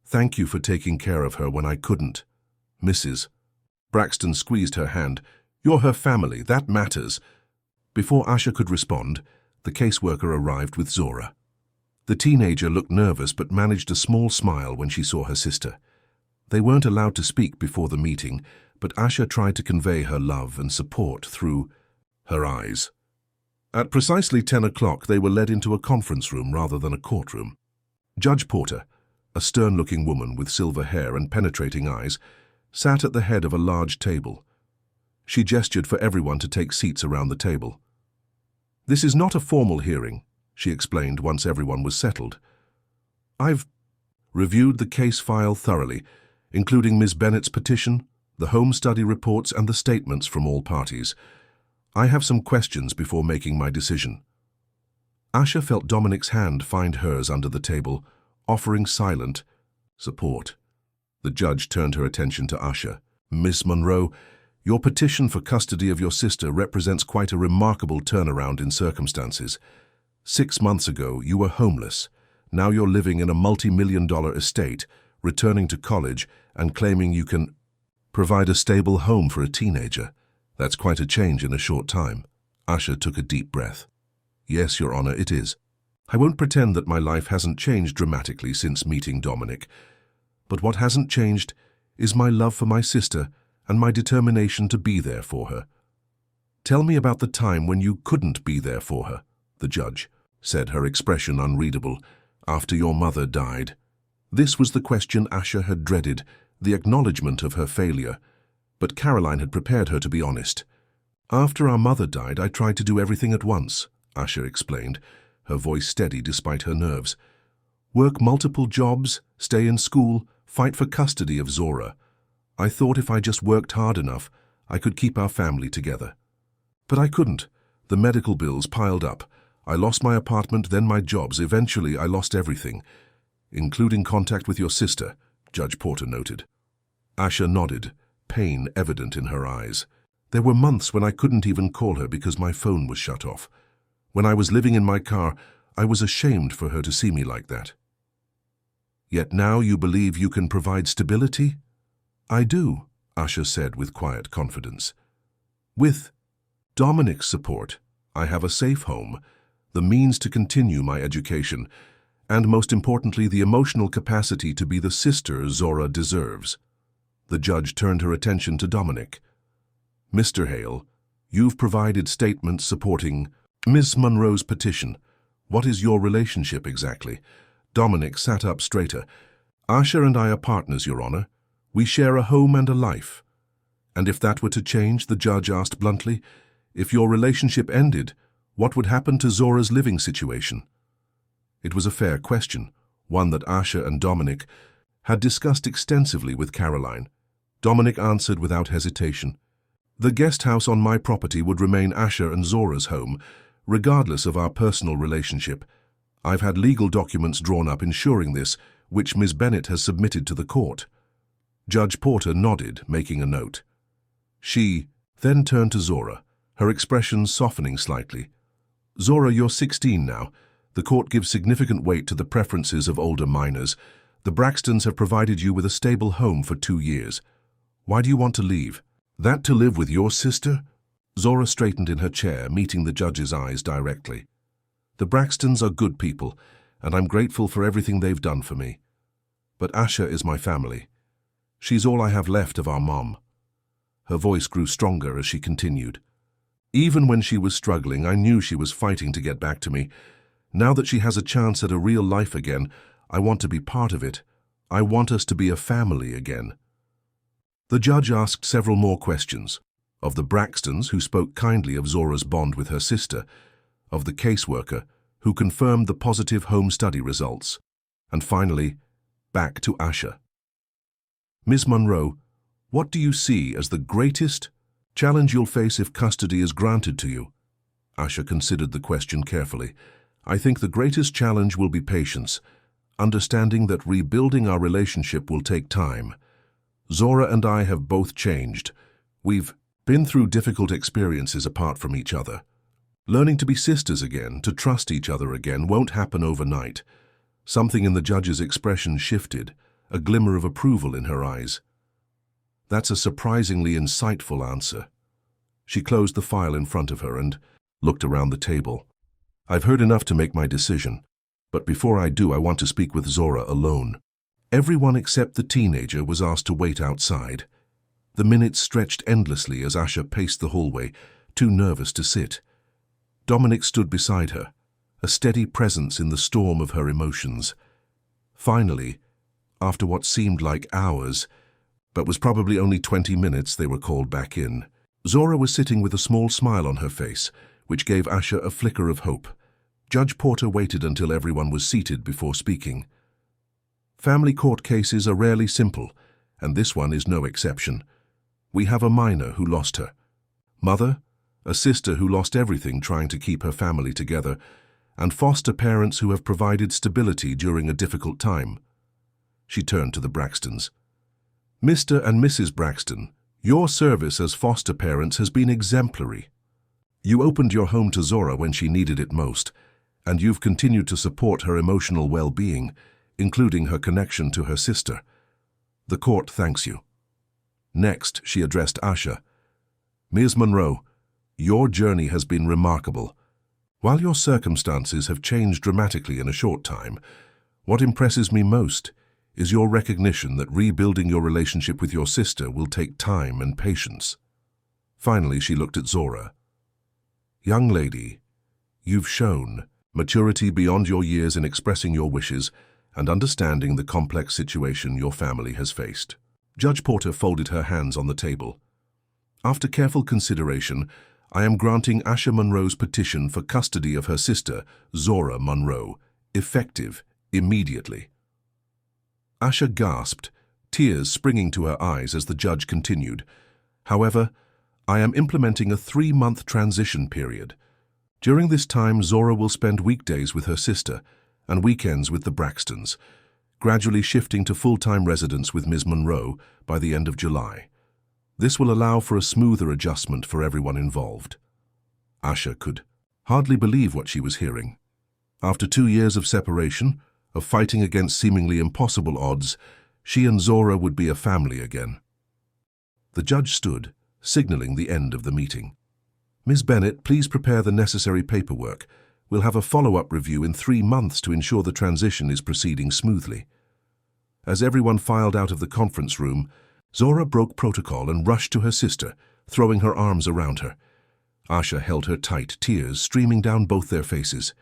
"Thank you for taking care of her when I couldn't." Mrs. Braxton squeezed her hand. "You're her family, that matters." Before Asha could respond, the caseworker arrived with Zora. The teenager looked nervous but managed a small smile when she saw her sister. They weren't allowed to speak before the meeting, but Asha tried to convey her love and support through her eyes. At precisely 10 o'clock, they were led into a conference room rather than a courtroom. Judge Porter, a stern-looking woman with silver hair and penetrating eyes, sat at the head of a large table. She gestured for everyone to take seats around the table. "This is not a formal hearing," she explained once everyone was settled. "I've reviewed the case file thoroughly, including Ms. Bennett's petition, the home study reports, and the statements from all parties. I have some questions before making my decision." Asha felt Dominic's hand find hers under the table, offering silent support. The judge turned her attention to Asha. "Miss Monroe, your petition for custody of your sister represents quite a remarkable turnaround in circumstances. 6 months ago, you were homeless. Now you're living in a multi-million-dollar estate, returning to college, and claiming you can provide a stable home for a teenager. That's quite a change in a short time." Asha took a deep breath. "Yes, Your Honor, it is. I won't pretend that my life hasn't changed dramatically since meeting Dominic. But what hasn't changed is my love for my sister and my determination to be there for her." "Tell me about the time when you couldn't be there for her," the judge said, her expression unreadable. "After your mother died." This was the question Asha had dreaded, the acknowledgement of her failure. But Caroline had prepared her to be honest. "After our mother died, I tried to do everything at once," Asha explained, her voice steady despite her nerves. "Work multiple jobs, stay in school, fight for custody of Zora. I thought if I just worked hard enough, I could keep our family together. But I couldn't. The medical bills piled up. I lost my apartment, then my jobs. Eventually, I lost everything, including contact with your sister," Judge Porter noted. Asha nodded, pain evident in her eyes. "There were months when I couldn't even call her because my phone was shut off. When I was living in my car, I was ashamed for her to see me like that." "Yet now you believe you can provide stability?" "I do," Asha said with quiet confidence. "With Dominic's support, I have a safe home, the means to continue my education, and most importantly, the emotional capacity to be the sister Zora deserves." The judge turned her attention to Dominic. "Mr. Hale, you've provided statements supporting Ms. Monroe's petition. What is your relationship exactly?" Dominic sat up straighter. "Asha and I are partners, Your Honor. We share a home and a life." "And if that were to change," the judge asked bluntly, "if your relationship ended, what would happen to Zora's living situation?" It was a fair question, one that Asha and Dominic had discussed extensively with Caroline. Dominic answered without hesitation. "The guest house on my property would remain Asha and Zora's home, regardless of our personal relationship. I've had legal documents drawn up ensuring this, which Ms. Bennett has submitted to the court." Judge Porter nodded, making a note. She then turned to Zora, her expression softening slightly. "Zora, you're 16 now. The court gives significant weight to the preferences of older minors. The Braxtons have provided you with a stable home for 2 years. Why do you want to leave? That to live with your sister?" Zora straightened in her chair, meeting the judge's eyes directly. "The Braxtons are good people, and I'm grateful for everything they've done for me. But Asha is my family. She's all I have left of our mom." Her voice grew stronger as she continued. "Even when she was struggling, I knew she was fighting to get back to me. Now that she has a chance at a real life again, I want to be part of it. I want us to be a family again." The judge asked several more questions. Of the Braxtons, who spoke kindly of Zora's bond with her sister, of the caseworker, who confirmed the positive home study results, and finally, back to Asha. "Ms. Monroe, what do you see as the greatest challenge you'll face if custody is granted to you?" Asha considered the question carefully. "I think the greatest challenge will be patience, understanding that rebuilding our relationship will take time. Zora and I have both changed. We've been through difficult experiences apart from each other. Learning to be sisters again, to trust each other again, won't happen overnight." Something in the judge's expression shifted, a glimmer of approval in her eyes. "That's a surprisingly insightful answer." She closed the file in front of her and looked around the table. "I've heard enough to make my decision, but before I do, I want to speak with Zora alone." Everyone except the teenager was asked to wait outside. The minutes stretched endlessly as Asha paced the hallway, too nervous to sit. Dominic stood beside her, a steady presence in the storm of her emotions. Finally, after what seemed like hours, but was probably only 20 minutes, they were called back in. Zora was sitting with a small smile on her face, which gave Asha a flicker of hope. Judge Porter waited until everyone was seated before speaking. "Family court cases are rarely simple, and this one is no exception. We have a minor who lost her mother, a sister who lost everything trying to keep her family together, and foster parents who have provided stability during a difficult time." She turned to the Braxtons. "Mr. and Mrs. Braxton, your service as foster parents has been exemplary. You opened your home to Zora when she needed it most, and you've continued to support her emotional well-being, including her connection to her sister. The court thanks you." Next, she addressed Asha. "Ms. Monroe, your journey has been remarkable. While your circumstances have changed dramatically in a short time, what impresses me most is your recognition that rebuilding your relationship with your sister will take time and patience." Finally, she looked at Zora. "Young lady, you've shown maturity beyond your years in expressing your wishes and understanding the complex situation your family has faced." Judge Porter folded her hands on the table. "After careful consideration, I am granting Asha Monroe's petition for custody of her sister, Zora Monroe, effective immediately." Asha gasped, tears springing to her eyes as the judge continued. "However, I am implementing a 3-month transition period. During this time, Zora will spend weekdays with her sister and weekends with the Braxtons, gradually shifting to full-time residence with Ms. Monroe by the end of July. This will allow for a smoother adjustment for everyone involved." Asha could hardly believe what she was hearing. After 2 years of separation, of fighting against seemingly impossible odds, she and Zora would be a family again. The judge stood, signaling the end of the meeting. "Ms. Bennett, please prepare the necessary paperwork. We'll have a follow-up review in 3 months to ensure the transition is proceeding smoothly." As everyone filed out of the conference room, Zora broke protocol and rushed to her sister, throwing her arms around her. Asha held her tight, tears streaming down both their faces.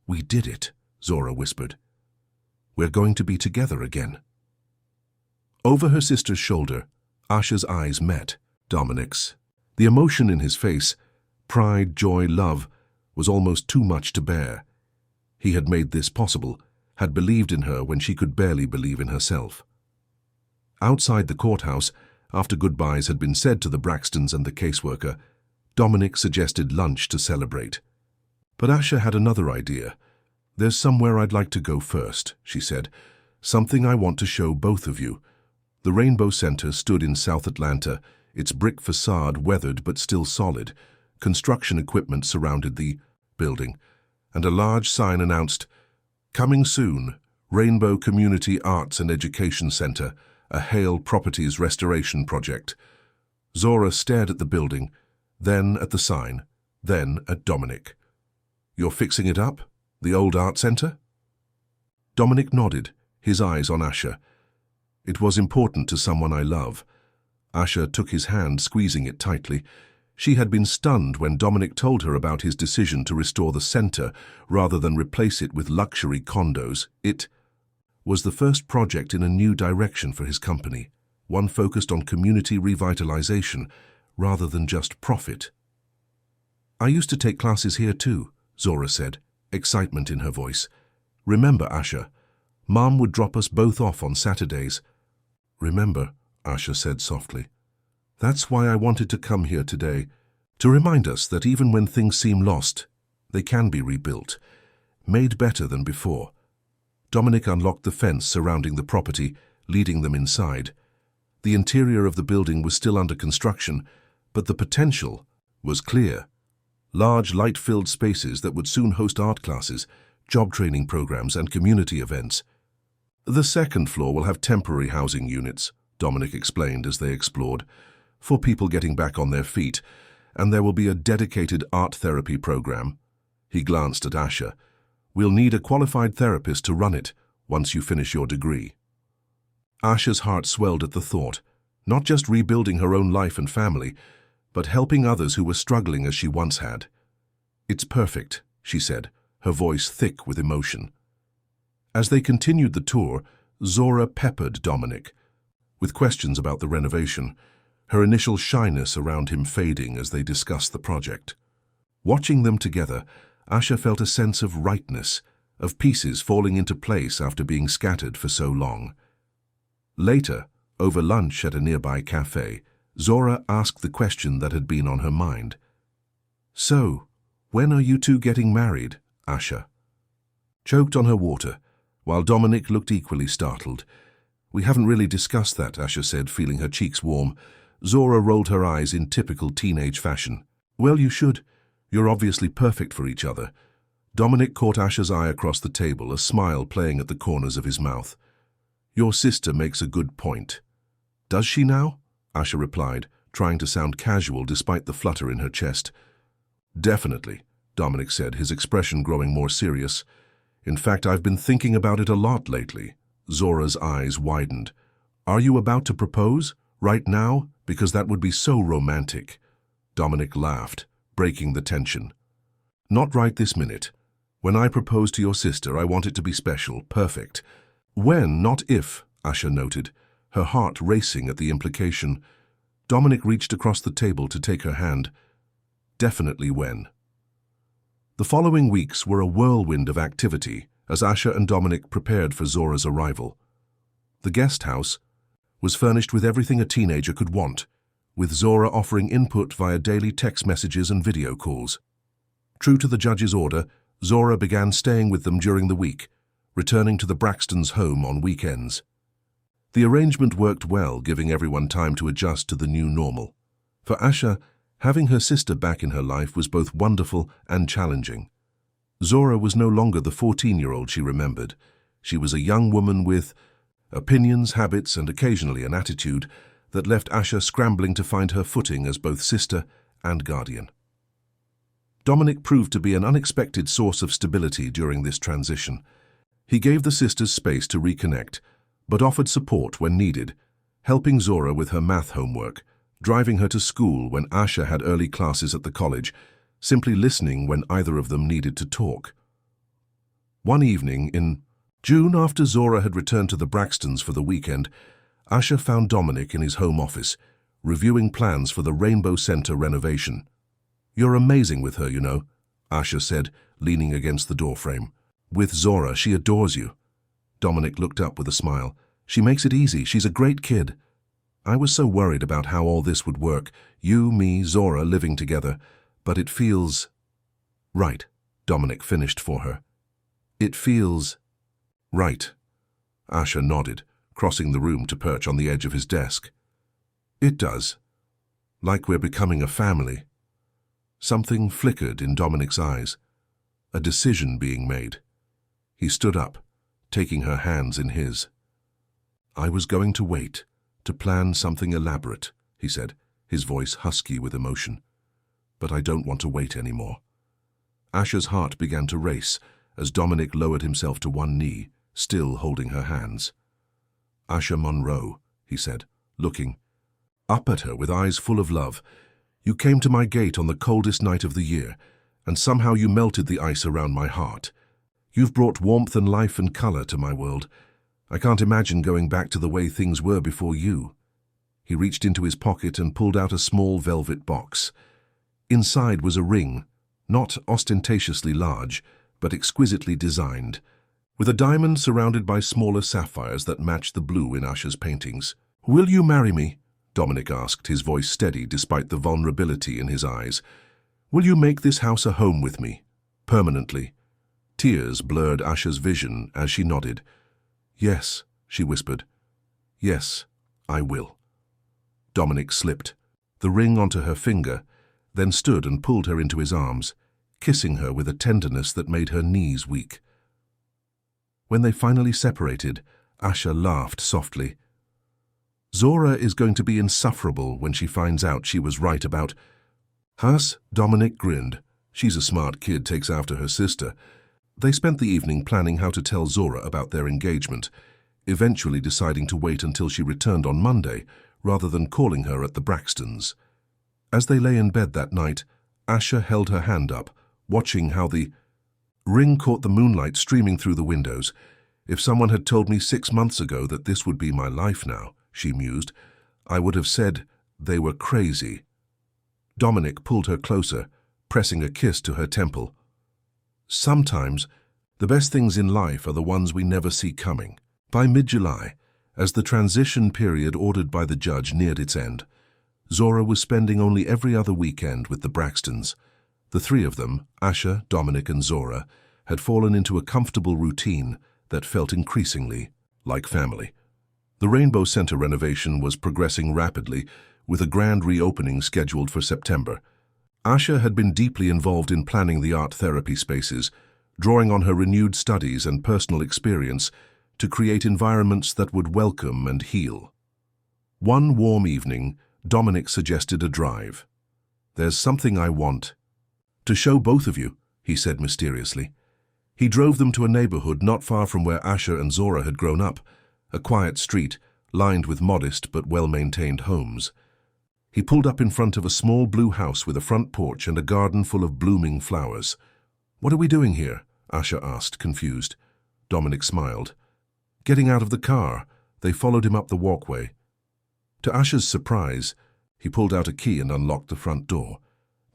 "We did it," Zora whispered. "We're going to be together again." Over her sister's shoulder, Asha's eyes met Dominic's. The emotion in his face, pride, joy, love, was almost too much to bear. He had made this possible, had believed in her when she could barely believe in herself. Outside the courthouse, after goodbyes had been said to the Braxtons and the caseworker, Dominic suggested lunch to celebrate. But Asha had another idea. "There's somewhere I'd like to go first," she said. "Something I want to show both of you." The Rainbow Center stood in South Atlanta, its brick facade weathered but still solid. Construction equipment surrounded the building, and a large sign announced, "Coming soon, Rainbow Community Arts and Education Center, a Hale Properties restoration project." Zora stared at the building, then at the sign, then at Dominic. "You're fixing it up? The old art center?" Dominic nodded, his eyes on Asha. "It was important to someone I love." Asha took his hand, squeezing it tightly. She had been stunned when Dominic told her about his decision to restore the center rather than replace it with luxury condos. It was the first project in a new direction for his company, one focused on community revitalization rather than just profit. "I used to take classes here too," Zora said, excitement in her voice. "Remember, Asha, Mom would drop us both off on Saturdays." "Remember," Asha said softly. "That's why I wanted to come here today, to remind us that even when things seem lost, they can be rebuilt, made better than before." Dominic unlocked the fence surrounding the property, leading them inside. The interior of the building was still under construction, but the potential was clear. Large, light-filled spaces that would soon host art classes, job training programs, and community events. "The second floor will have temporary housing units," Dominic explained as they explored, "for people getting back on their feet, and there will be a dedicated art therapy program." He glanced at Asha. "We'll need a qualified therapist to run it once you finish your degree." Asha's heart swelled at the thought, not just rebuilding her own life and family, but helping others who were struggling as she once had. "It's perfect," she said, her voice thick with emotion. As they continued the tour, Zora peppered Dominic with questions about the renovation, her initial shyness around him fading as they discussed the project. Watching them together, Asha felt a sense of rightness, of pieces falling into place after being scattered for so long. Later, over lunch at a nearby cafe, Zora asked the question that had been on her mind. "So, when are you two getting married, Asha?" Choked on her water, while Dominic looked equally startled. "We haven't really discussed that," Asha said, feeling her cheeks warm. Zora rolled her eyes in typical teenage fashion. "Well, you should. You're obviously perfect for each other." Dominic caught Asha's eye across the table, a smile playing at the corners of his mouth. "Your sister makes a good point." "Does she now?" Asha replied, trying to sound casual despite the flutter in her chest. "Definitely," Dominic said, his expression growing more serious. "In fact, I've been thinking about it a lot lately." Zora's eyes widened. "Are you about to propose? Right now? Because that would be so romantic." Dominic laughed, breaking the tension. "Not right this minute. When I propose to your sister, I want it to be special, perfect. When, not if," Asha noted, her heart racing at the implication. Dominic reached across the table to take her hand. "Definitely when." The following weeks were a whirlwind of activity as Asha and Dominic prepared for Zora's arrival. The guest house was furnished with everything a teenager could want, with Zora offering input via daily text messages and video calls. True to the judge's order, Zora began staying with them during the week, returning to the Braxtons' home on weekends. The arrangement worked well, giving everyone time to adjust to the new normal. For Asha, having her sister back in her life was both wonderful and challenging. Zora was no longer the 14-year-old she remembered. She was a young woman with opinions, habits, and occasionally an attitude that left Asha scrambling to find her footing as both sister and guardian. Dominic proved to be an unexpected source of stability during this transition. He gave the sisters space to reconnect, but offered support when needed, helping Zora with her math homework, driving her to school when Asha had early classes at the college, simply listening when either of them needed to talk. One evening in June, after Zora had returned to the Braxtons for the weekend, Asha found Dominic in his home office, reviewing plans for the Rainbow Center renovation. "You're amazing with her, you know," Asha said, leaning against the doorframe. "With Zora, she adores you." Dominic looked up with a smile. "She makes it easy. She's a great kid." "I was so worried about how all this would work, you, me, Zora living together, but it feels right," Dominic finished for her. "It feels right." Asha nodded, crossing the room to perch on the edge of his desk. "It does. Like we're becoming a family. Something flickered in Dominic's eyes. A decision being made. He stood up, taking her hands in his. "I was going to wait, to plan something elaborate," he said, his voice husky with emotion. "But I don't want to wait anymore." Asha's heart began to race as Dominic lowered himself to one knee, still holding her hands. "Asha Monroe," he said, looking up at her with eyes full of love, "you came to my gate on the coldest night of the year, and somehow you melted the ice around my heart. You've brought warmth and life and color to my world. I can't imagine going back to the way things were before you." He reached into his pocket and pulled out a small velvet box. Inside was a ring, not ostentatiously large, but exquisitely designed, with a diamond surrounded by smaller sapphires that matched the blue in Asha's paintings. "Will you marry me?" Dominic asked, his voice steady despite the vulnerability in his eyes. "Will you make this house a home with me, permanently?" Tears blurred Asha's vision as she nodded. "Yes," she whispered. "Yes, I will." Dominic slipped the ring onto her finger, then stood and pulled her into his arms, kissing her with a tenderness that made her knees weak. When they finally separated, Asha laughed softly. "Zora is going to be insufferable when she finds out she was right about—" "Us?" Dominic grinned. "She's a smart kid, takes after her sister." They spent the evening planning how to tell Zora about their engagement, eventually deciding to wait until she returned on Monday, rather than calling her at the Braxtons. As they lay in bed that night, Asha held her hand up, watching how the ring caught the moonlight streaming through the windows. "If someone had told me 6 months ago that this would be my life now," she mused, "I would have said they were crazy." Dominic pulled her closer, pressing a kiss to her temple. "Sometimes, the best things in life are the ones we never see coming." By mid-July, as the transition period ordered by the judge neared its end, Zora was spending only every other weekend with the Braxtons. The three of them, Asha, Dominic and Zora, had fallen into a comfortable routine that felt increasingly like family. The Rainbow Center renovation was progressing rapidly, with a grand reopening scheduled for September. Asha had been deeply involved in planning the art therapy spaces, drawing on her renewed studies and personal experience to create environments that would welcome and heal. One warm evening, Dominic suggested a drive. "There's something I want to show both of you," he said mysteriously. He drove them to a neighborhood not far from where Asha and Zora had grown up, a quiet street lined with modest but well-maintained homes. He pulled up in front of a small blue house with a front porch and a garden full of blooming flowers. "What are we doing here?" Asha asked, confused. Dominic smiled. Getting out of the car, they followed him up the walkway. To Asha's surprise, he pulled out a key and unlocked the front door.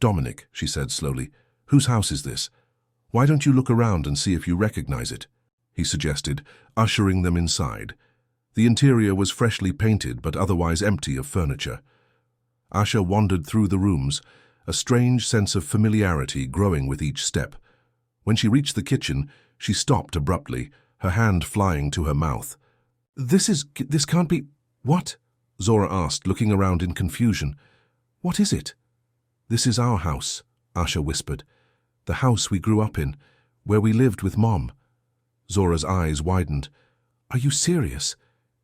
"Dominic," she said slowly, "whose house is this? Why don't you look around and see if you recognize it?" he suggested, ushering them inside. The interior was freshly painted but otherwise empty of furniture. Asha wandered through the rooms, a strange sense of familiarity growing with each step. When she reached the kitchen, she stopped abruptly, her hand flying to her mouth. This can't be—" "What?" Zora asked, looking around in confusion. "What is it?" "This is our house," Asha whispered. "The house we grew up in, where we lived with Mom." Zora's eyes widened. "Are you serious?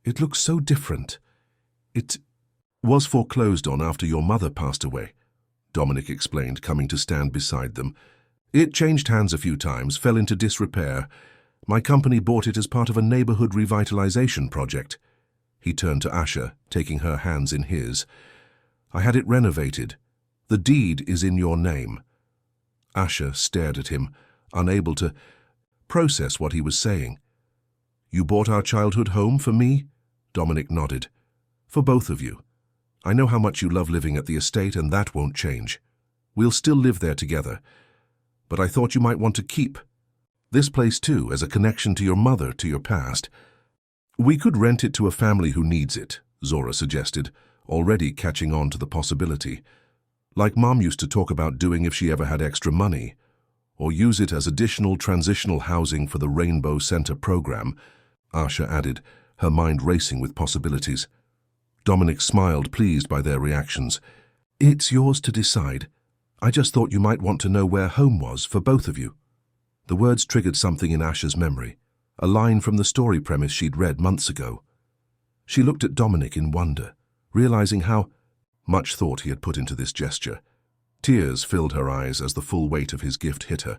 It looks so different." "It was foreclosed on after your mother passed away," Dominic explained, coming to stand beside them. "It changed hands a few times, fell into disrepair. My company bought it as part of a neighborhood revitalization project." He turned to Asha, taking her hands in his. "I had it renovated. The deed is in your name." Asha stared at him, unable to process what he was saying. "You bought our childhood home for me?" Dominic nodded. "For both of you. I know how much you love living at the estate, and that won't change. We'll still live there together. But I thought you might want to keep this place too, as a connection to your mother, to your past." "We could rent it to a family who needs it," Zora suggested, already catching on to the possibility. "Like Mom used to talk about doing if she ever had extra money. Or use it as additional transitional housing for the Rainbow Center program," Asha added, her mind racing with possibilities. Dominic smiled, pleased by their reactions. It's yours to decide. I just thought you might want to know where home was for both of you. The words triggered something in Asha's memory, a line from the story premise she'd read months ago. She looked at Dominic in wonder, realizing how much thought he had put into this gesture. Tears filled her eyes as the full weight of his gift hit her.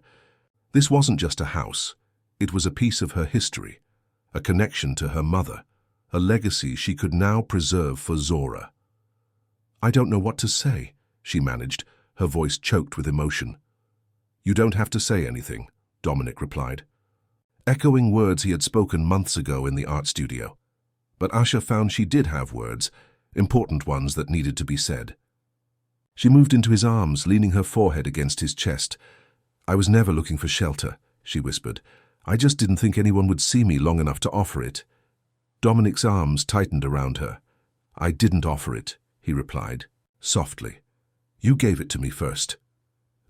This wasn't just a house. It was a piece of her history, a connection to her mother, a legacy she could now preserve for Zora. I don't know what to say, she managed, her voice choked with emotion. You don't have to say anything, Dominic replied, echoing words he had spoken months ago in the art studio. But Asha found she did have words, important ones that needed to be said. She moved into his arms, leaning her forehead against his chest. I was never looking for shelter, she whispered. I just didn't think anyone would see me long enough to offer it. Dominic's arms tightened around her. I didn't offer it, he replied, softly. You gave it to me first.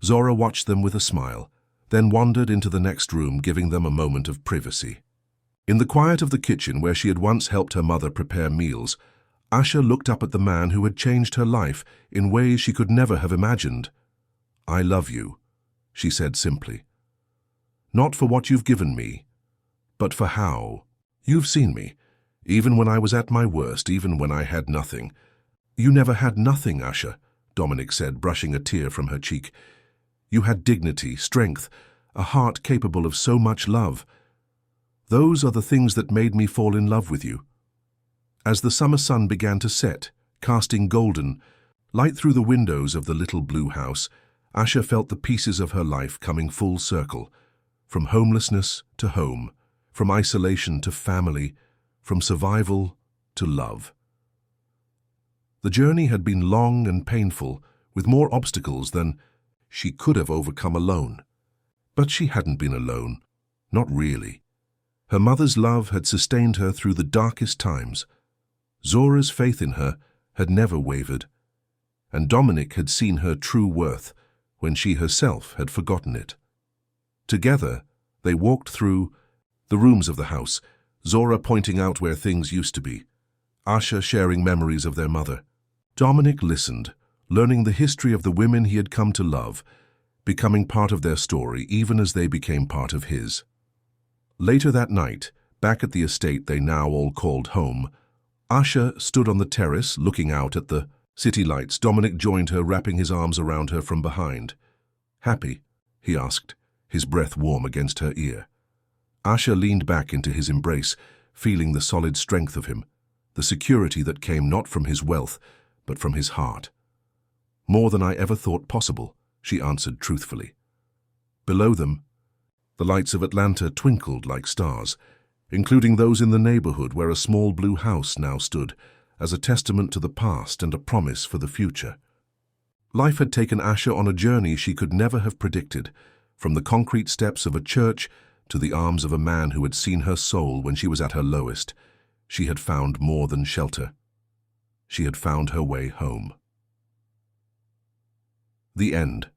Zora watched them with a smile, then wandered into the next room, giving them a moment of privacy. In the quiet of the kitchen where she had once helped her mother prepare meals, Asha looked up at the man who had changed her life in ways she could never have imagined. I love you, she said simply. Not for what you've given me, but for how. You've seen me, even when I was at my worst, even when I had nothing. You never had nothing, Asha, Dominic said, brushing a tear from her cheek. You had dignity, strength, a heart capable of so much love. Those are the things that made me fall in love with you. As the summer sun began to set, casting golden light through the windows of the little blue house, Asha felt the pieces of her life coming full circle, from homelessness to home, from isolation to family, from survival to love. The journey had been long and painful, with more obstacles than she could have overcome alone. But she hadn't been alone, not really. Her mother's love had sustained her through the darkest times. Zora's faith in her had never wavered, and Dominic had seen her true worth when she herself had forgotten it. Together, they walked through the rooms of the house, Zora pointing out where things used to be, Asha sharing memories of their mother. Dominic listened, learning the history of the women he had come to love, becoming part of their story even as they became part of his. Later that night, back at the estate they now all called home, Asha stood on the terrace looking out at the city lights. Dominic joined her, wrapping his arms around her from behind. Happy? He asked, his breath warm against her ear. Asha leaned back into his embrace, feeling the solid strength of him, the security that came not from his wealth, but from his heart. More than I ever thought possible, she answered truthfully. Below them, the lights of Atlanta twinkled like stars, including those in the neighborhood where a small blue house now stood, as a testament to the past and a promise for the future. Life had taken Asha on a journey she could never have predicted, from the concrete steps of a church to the arms of a man who had seen her soul when she was at her lowest. She had found more than shelter. She had found her way home. The end.